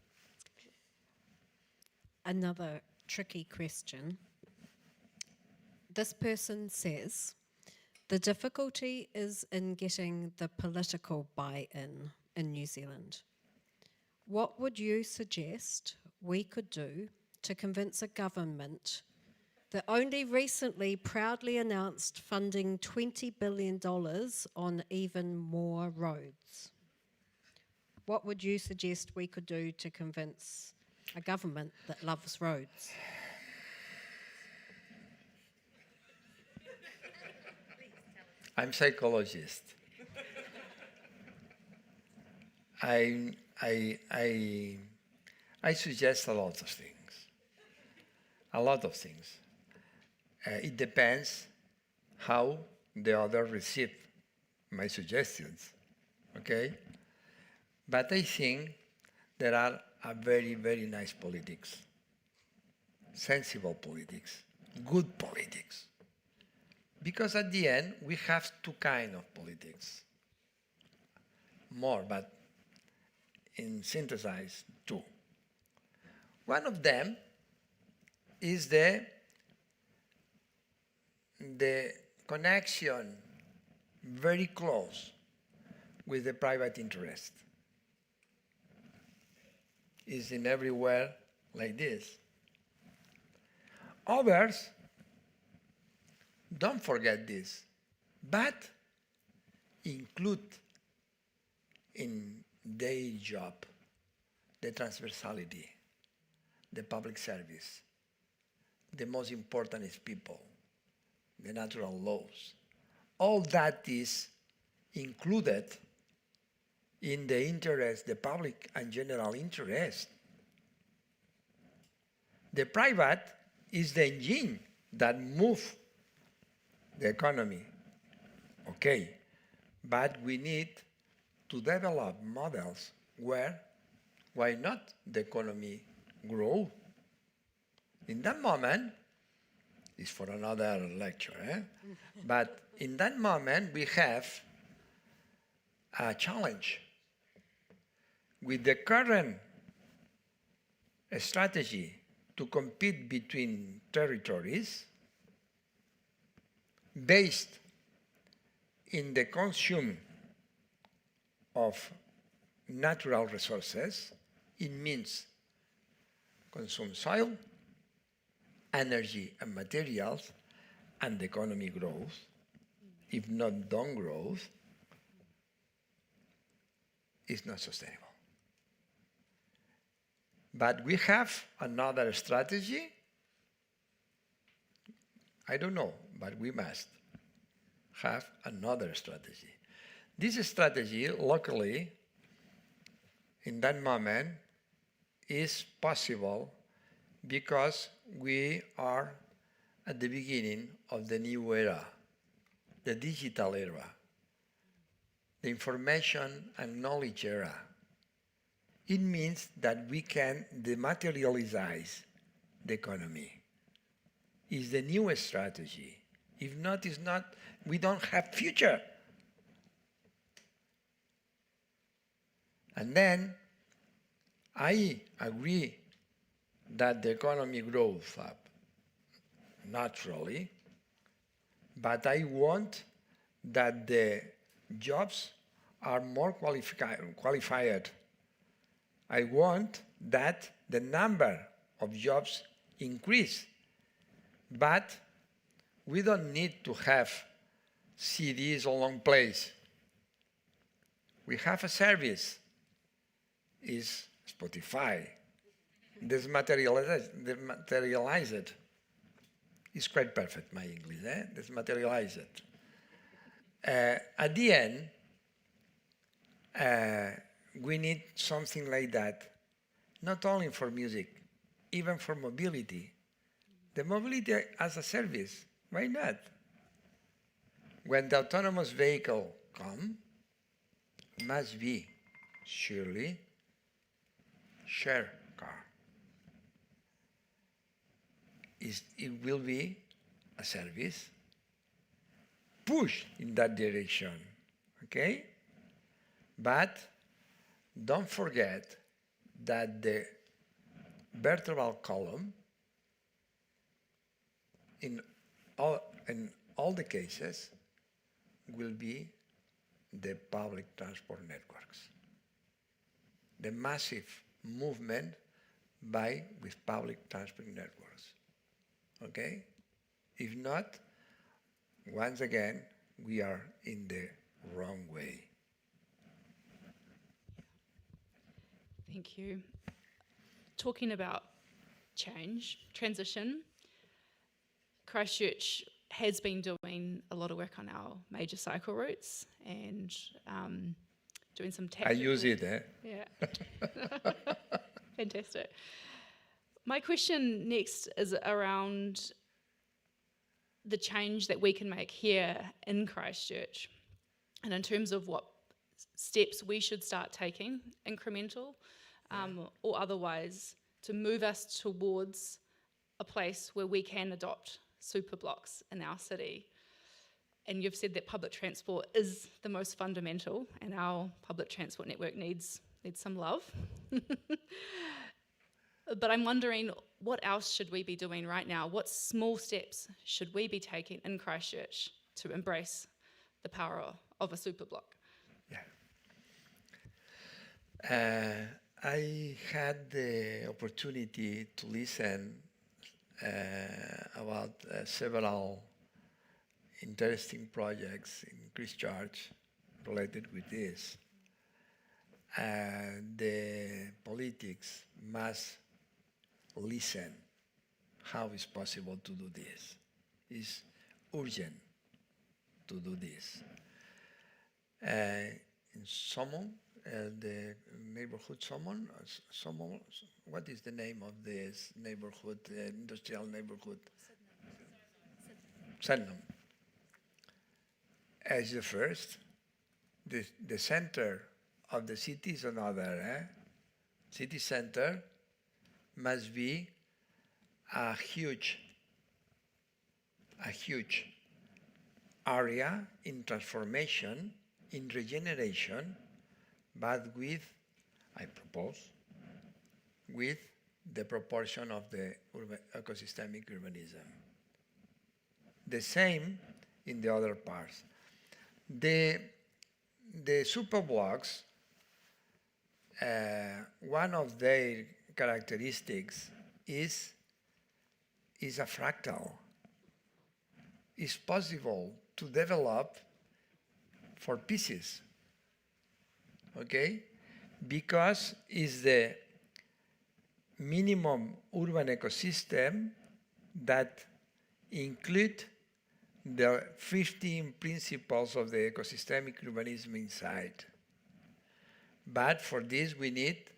Another tricky question. This person says, the difficulty is in getting the political buy-in in New Zealand. What would you suggest we could do to convince a government that only recently proudly announced funding $20 billion on even more roads? What would you suggest we could do to convince a government that loves roads? I'm psychologist. I suggest a lot of things. A lot of things. It depends how the other receive my suggestions, okay? But I think there are a very, very nice politics, sensible politics, good politics. Because at the end, we have two kinds of politics. More, but in synthesize, two. One of them is the connection very close with the private interest. Is in everywhere like this. Others, don't forget this, but include in their job the transversality, the public service. The most important is people, the natural laws. All that is included in the interest, the public and general interest. The private is the engine that moves the economy. Okay, but we need to develop models where, why not the economy grow? In that moment, it's for another lecture, but in that moment we have a challenge. With the current strategy to compete between territories based in the consumption of natural resources, it means consume soil, energy and materials, and the economy grows. If not don't growth, it's not sustainable. But we have another strategy. I don't know, but we must have another strategy. This strategy, locally, in that moment, is possible because we are at the beginning of the new era, the digital era, the information and knowledge era. It means that we can dematerialize the economy. It's the new strategy. If not, it's not, we don't have future. And then I agree that the economy grows up naturally, but I want that the jobs are more qualified. I want that the number of jobs increase, but we don't need to have CDs all on place. We have a service, is Spotify. Desmaterialized. It's quite perfect, my English, Desmaterialized. At the end, we need something like that, not only for music, even for mobility. The mobility as a service, why not? When the autonomous vehicle comes, must be surely share car. It will be a service pushed in that direction, okay? But don't forget that the vertebral column in all the cases will be the public transport networks. The massive movement with public transport networks. Okay? If not, once again, we are in the wrong way. Thank you. Talking about change, transition, Christchurch has been doing a lot of work on our major cycle routes and doing some I use it, eh? Yeah. Fantastic. My question next is around the change that we can make here in Christchurch, and in terms of what steps we should start taking, incremental or otherwise, to move us towards a place where we can adopt superblocks in our city. And you've said that public transport is the most fundamental, and our public transport network needs some love. But I'm wondering, what else should we be doing right now? What small steps should we be taking in Christchurch to embrace the power of a superblock? Yeah. I had the opportunity to listen about several interesting projects in Christchurch related with this. The politics must listen how it's possible to do this. It's urgent to do this. In Somon, the neighborhood Somon, what is the name of this neighborhood, industrial neighborhood? Sydenham. As the first, the center of the city is another. City center must be a huge area in transformation, in regeneration, but with, I propose, with the proportion of the ecosystemic urbanism. The same in the other parts. The superblocks, one of their characteristics is a fractal. It's possible to develop for pieces, okay? Because it's the minimum urban ecosystem that include the 15 principles of the ecosystemic urbanism inside. But for this we need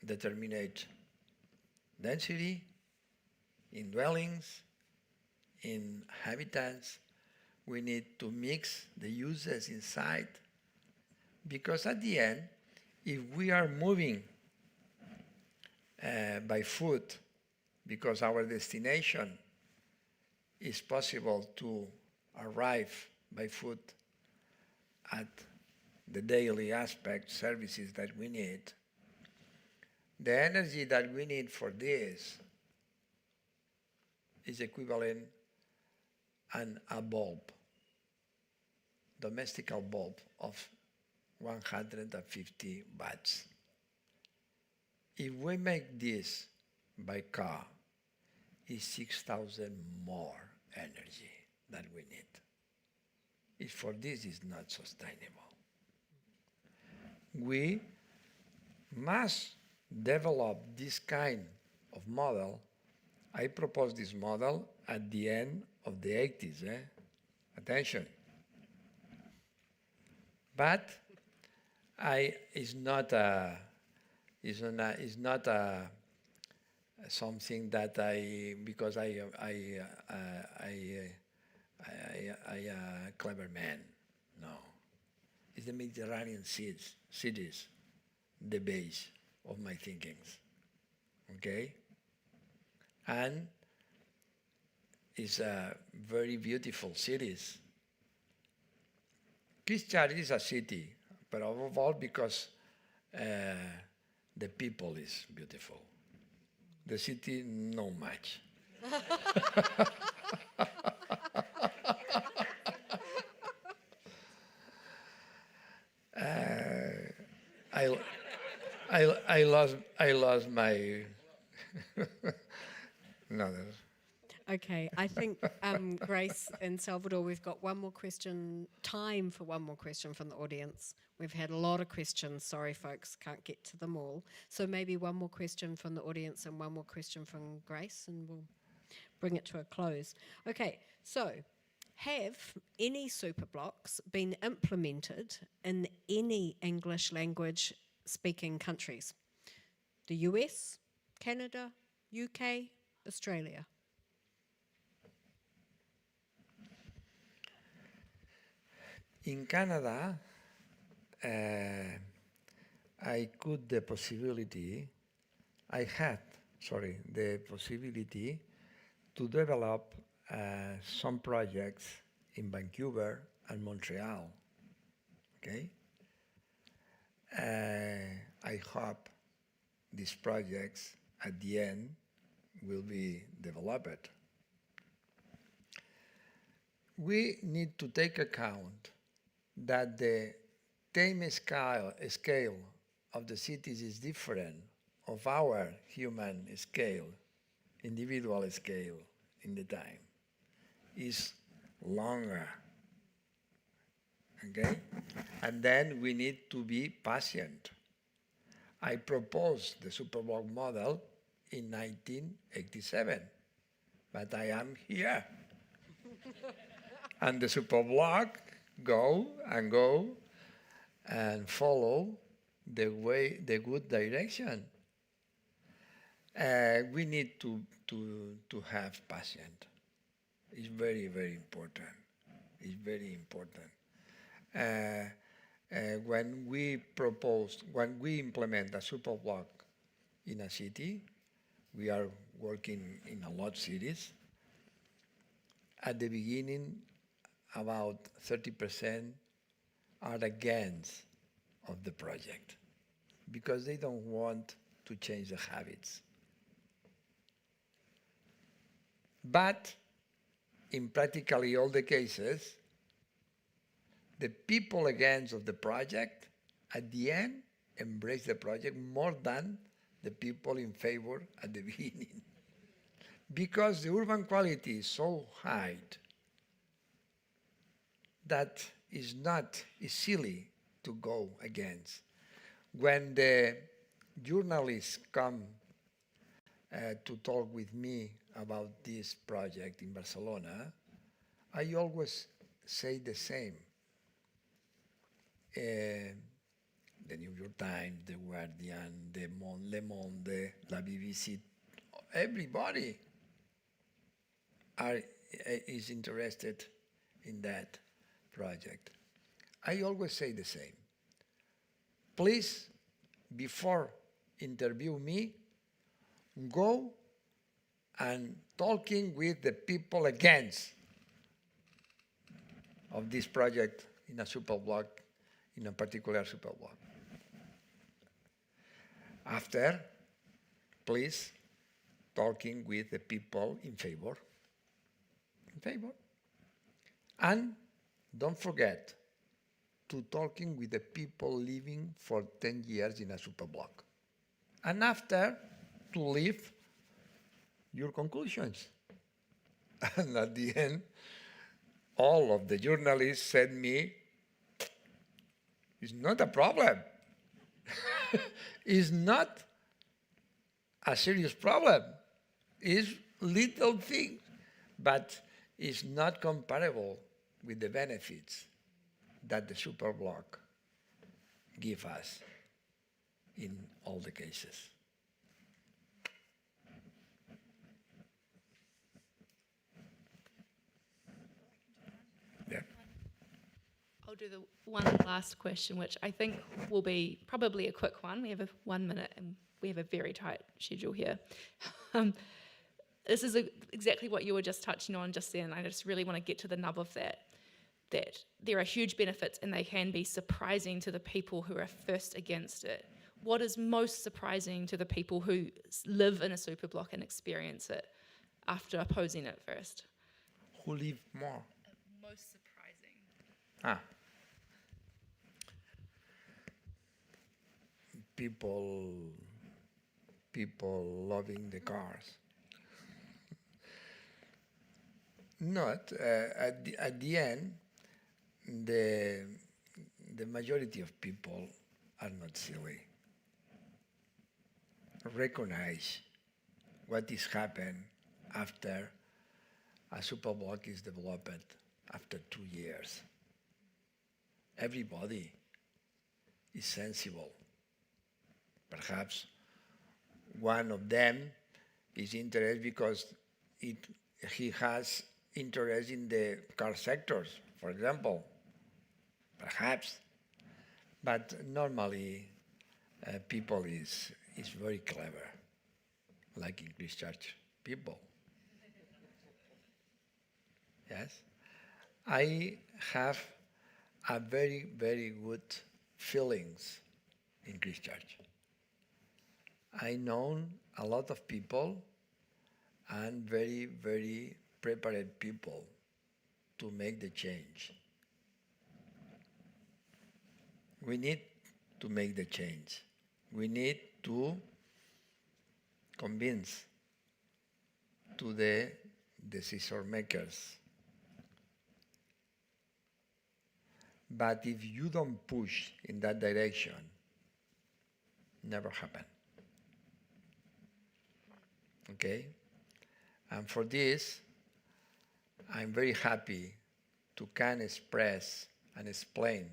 determinate density in dwellings, in habitats. We need to mix the uses inside, because at the end, if we are moving by foot, because our destination is possible to arrive by foot at the daily aspect services that we need, the energy that we need for this is equivalent and a bulb, domestic bulb of 150 watts. If we make this by car, it's 6,000 more energy that we need. If for this is not sustainable. We must develop this kind of model. I proposed this model at the end of the 80s. Attention. But it's not something that because I a clever man. No, it's the Mediterranean cities, the base of my thinkings. Okay, and it's a very beautiful cities. Christchurch is a city, but above all because the people is beautiful. The city, no much. I lost my. No, Okay, I think Grace and Salvador, we've got one more question, time for one more question from the audience. We've had a lot of questions. Sorry, folks, can't get to them all. So maybe one more question from the audience and one more question from Grace, and we'll bring it to a close. Okay, so have any superblocks been implemented in any English language speaking countries? The US, Canada, UK, Australia? In Canada, I had the possibility to develop some projects in Vancouver and Montreal. Okay? I hope these projects at the end will be developed. We need to take account that the time scale of the cities is different of our human scale, individual scale in the time, is longer, okay? And then we need to be patient. I proposed the Superblock model in 1987, but I am here. And the Superblock go and follow the good direction. We need to have patience. It's very, very important. It's very important. When we implement a Superblock in a city, we are working in a lot of cities. At the beginning, about 30% are against of the project because they don't want to change the habits. But in practically all the cases, the people against of the project at the end embrace the project more than the people in favor at the beginning. Because the urban quality is so high that it's silly to go against. When the journalists come to talk with me about this project in Barcelona, I always say the same. The New York Times, the Guardian, the Le Monde, la BBC, everybody is interested in that project. I always say the same. Please, before interview me, go and talking with the people against of this project in a Superblock, in a particular Superblock. After, please, talking with the people in favor. In favor. And don't forget to talking with the people living for 10 years in a Superblock. And after, to leave your conclusions. And at the end, all of the journalists said me, it's not a problem. It's not a serious problem. It's little thing, but it's not comparable with the benefits that the Superblock give us in all the cases. Yeah. I'll do the one last question, which I think will be probably a quick one. We have 1 minute and we have a very tight schedule here. This is exactly what you were just touching on just then. I just really want to get to the nub of that. that there are huge benefits and they can be surprising to the people who are first against it. What is most surprising to the people who live in a superblock and experience it after opposing it first? Who live more? Most surprising. People loving the cars. Not at the end, the majority of people are not silly. Recognize what is happened after a superblock is developed after 2 years. Everybody is sensible. Perhaps one of them is interested because he has interest in the car sectors, for example. Perhaps. But normally, people is very clever, like in Christchurch people. Yes? I have a very, very good feelings in Christchurch. I know a lot of people and very, very prepared people to make the change. We need to make the change. We need to convince to the decision makers. But if you don't push in that direction, never happen. Okay? And for this, I'm very happy to can express and explain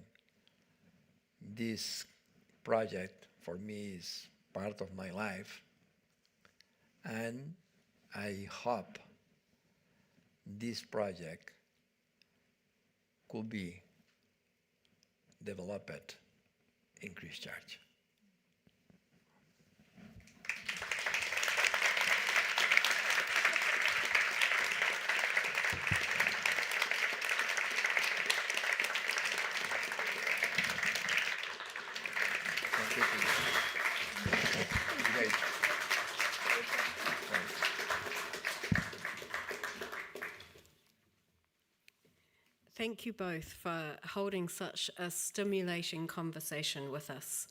this project. For me is part of my life, and I hope this project could be developed in Christchurch. Thank you both for holding such a stimulating conversation with us.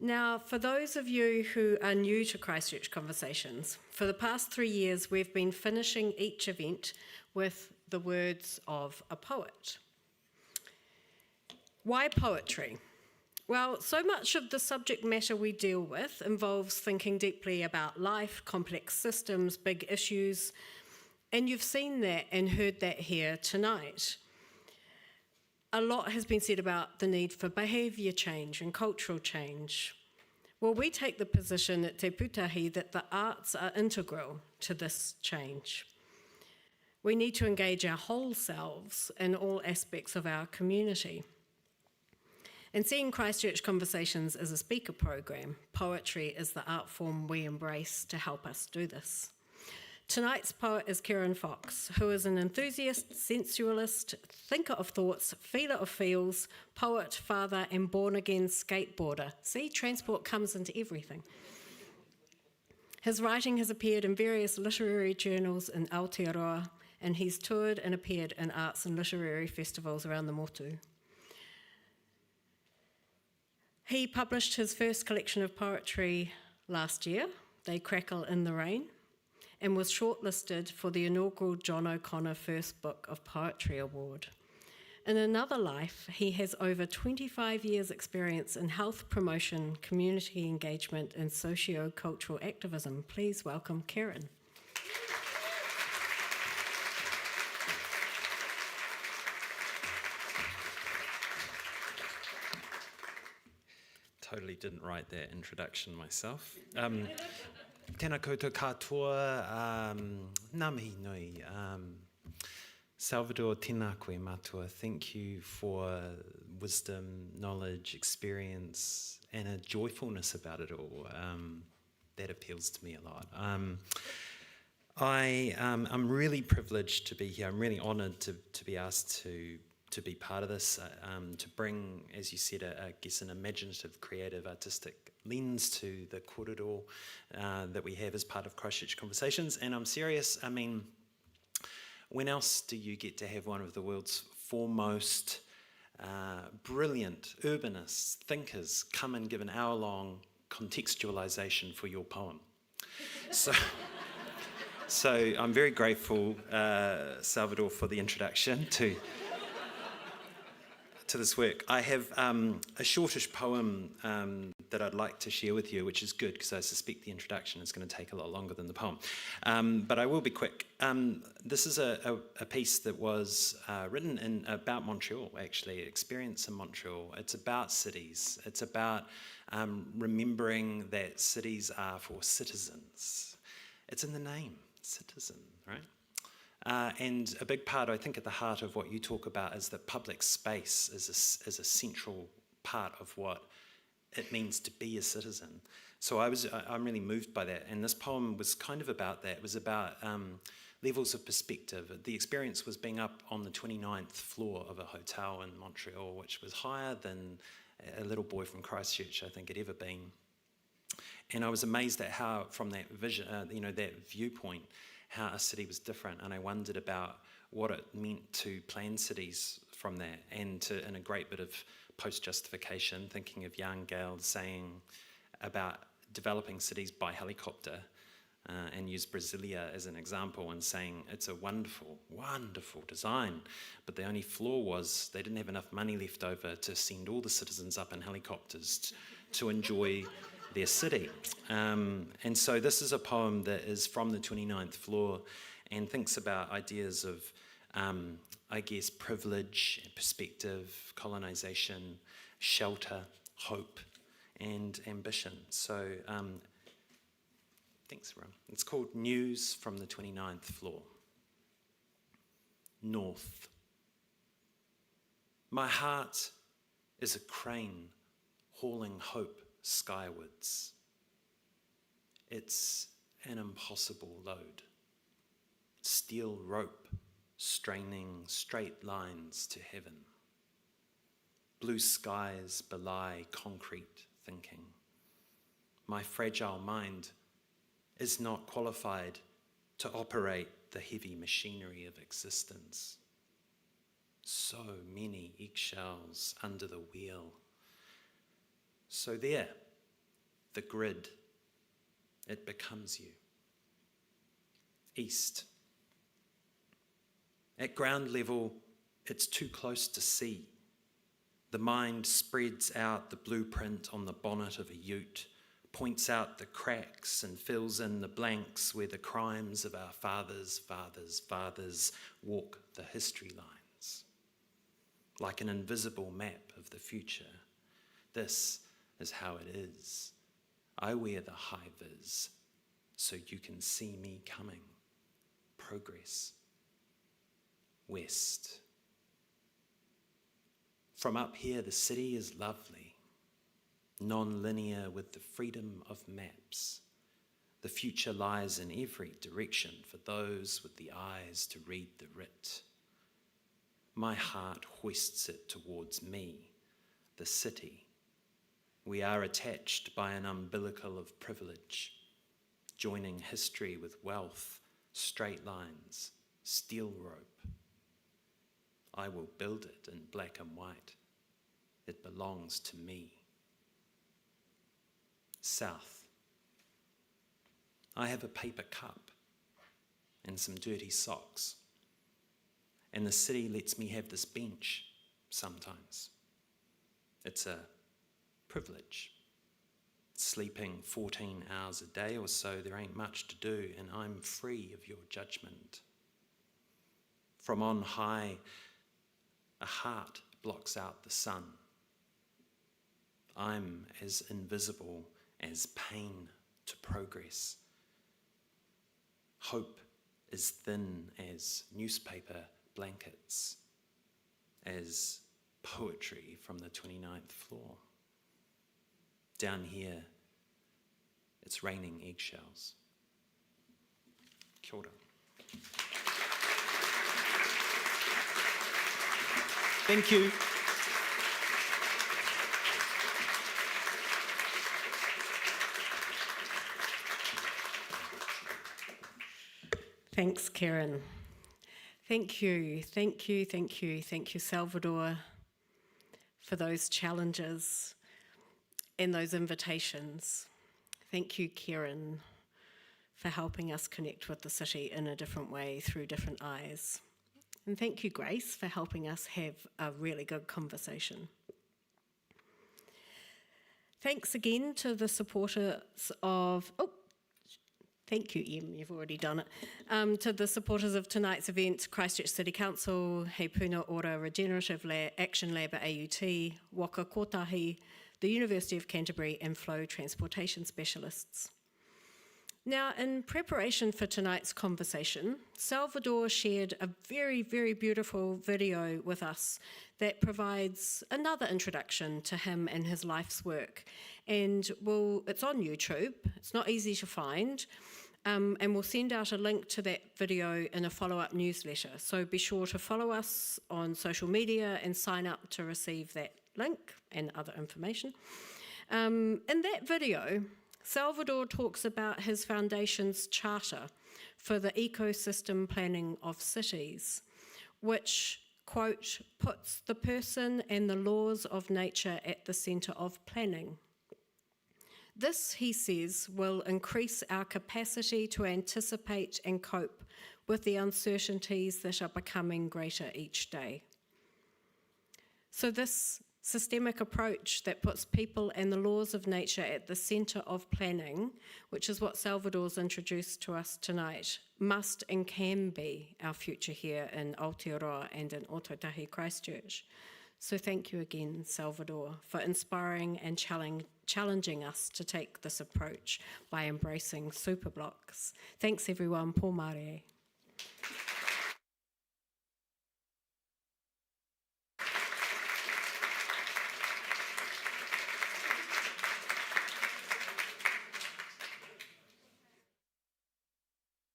Now, for those of you who are new to Christchurch Conversations, for the past 3 years we've been finishing each event with the words of a poet. Why poetry? Well, so much of the subject matter we deal with involves thinking deeply about life, complex systems, big issues, and you've seen that and heard that here tonight. A lot has been said about the need for behaviour change and cultural change. Well, we take the position at Te Pūtahi that the arts are integral to this change. We need to engage our whole selves in all aspects of our community. And seeing Christchurch Conversations as a speaker program, poetry is the art form we embrace to help us do this. Tonight's poet is Kieran Fox, who is an enthusiast, sensualist, thinker of thoughts, feeler of feels, poet, father, and born-again skateboarder. See, transport comes into everything. His writing has appeared in various literary journals in Aotearoa, and he's toured and appeared in arts and literary festivals around the Motu. He published his first collection of poetry last year, They Crackle in the Rain, and was shortlisted for the inaugural John O'Connor First Book of Poetry Award. In another life, he has over 25 years' experience in health promotion, community engagement, and socio-cultural activism. Please welcome Kieran. Totally didn't write that introduction myself. Tēnā koutou katoa, ngā mihi nui. Salvador, tēnā koe matua. Thank you for wisdom, knowledge, experience, and a joyfulness about it all. That appeals to me a lot. I'm really privileged to be here. I'm really honoured to be asked to to be part of this, to bring, as you said, I guess an imaginative, creative, artistic lens to the korero that we have as part of Christchurch Conversations. And I'm serious, I mean, when else do you get to have one of the world's foremost brilliant urbanists, thinkers, come and give an hour-long contextualization for your poem? So I'm very grateful, Salvador, for the introduction to this work. I have a shortish poem that I'd like to share with you, which is good because I suspect the introduction is going to take a lot longer than the poem. But I will be quick. This is a piece that was written about Montreal, actually, experience in Montreal. It's about cities. It's about remembering that cities are for citizens. It's in the name, citizen, right? And a big part, I think, at the heart of what you talk about is that public space is a central part of what it means to be a citizen. So I'm really moved by that. And this poem was kind of about that. It was about levels of perspective. The experience was being up on the 29th floor of a hotel in Montreal, which was higher than a little boy from Christchurch, I think, had ever been. And I was amazed at how, from that vision, that viewpoint, how a city was different, and I wondered about what it meant to plan cities from that, and in a great bit of post-justification, thinking of Jan Gehl saying about developing cities by helicopter, and use Brasilia as an example, and saying it's a wonderful, wonderful design, but the only flaw was they didn't have enough money left over to send all the citizens up in helicopters to enjoy their city. And so this is a poem that is from the 29th floor and thinks about ideas of, I guess, privilege, perspective, colonization, shelter, hope, and ambition. So thanks, Ron. It's called News from the 29th Floor. North. My heart is a crane hauling hope skywards. It's an impossible load. Steel rope straining straight lines to heaven. Blue skies belie concrete thinking. My fragile mind is not qualified to operate the heavy machinery of existence. So many eggshells under the wheel. So there, the grid, it becomes you. East. At ground level, it's too close to see. The mind spreads out the blueprint on the bonnet of a ute, points out the cracks and fills in the blanks where the crimes of our fathers' walk the history lines. Like an invisible map of the future, this is how it is. I wear the high vis so you can see me coming. Progress. West. From up here, the city is lovely, non-linear with the freedom of maps. The future lies in every direction for those with the eyes to read the writ. My heart hoists it towards me, the city. We are attached by an umbilical of privilege, joining history with wealth, straight lines, steel rope. I will build it in black and white. It belongs to me. South. I have a paper cup and some dirty socks, and the city lets me have this bench sometimes. It's a privilege. Sleeping 14 hours a day or so, there ain't much to do, and I'm free of your judgment. From on high, a heart blocks out the sun. I'm as invisible as pain to progress. Hope is thin as newspaper blankets, as poetry from the 29th floor. Down here, it's raining eggshells. Kia ora. Thank you. Thanks, Karen. Thank you, thank you, thank you, thank you, Salvador, for those challenges and those invitations. Thank you, Karen, for helping us connect with the city in a different way through different eyes. And thank you, Grace, for helping us have a really good conversation. Thanks again to the supporters of... Thank you, Em, you've already done it. To the supporters of tonight's event, Christchurch City Council, He Puna Ora Regenerative Action Lab at AUT, Waka Kotahi, the University of Canterbury, and Flow Transportation Specialists. Now, in preparation for tonight's conversation, Salvador shared a very, very beautiful video with us that provides another introduction to him and his life's work. And it's on YouTube, it's not easy to find, and we'll send out a link to that video in a follow-up newsletter. So be sure to follow us on social media and sign up to receive that link and other information. In that video, Salvador talks about his foundation's charter for the ecosystem planning of cities, which, quote, puts the person and the laws of nature at the centre of planning. This, he says, will increase our capacity to anticipate and cope with the uncertainties that are becoming greater each day. So this systemic approach that puts people and the laws of nature at the centre of planning, which is what Salvador's introduced to us tonight, must and can be our future here in Aotearoa and in Ōtautahi Christchurch. So thank you again, Salvador, for inspiring and challenging us to take this approach by embracing Superblocks. Thanks everyone, pō mare.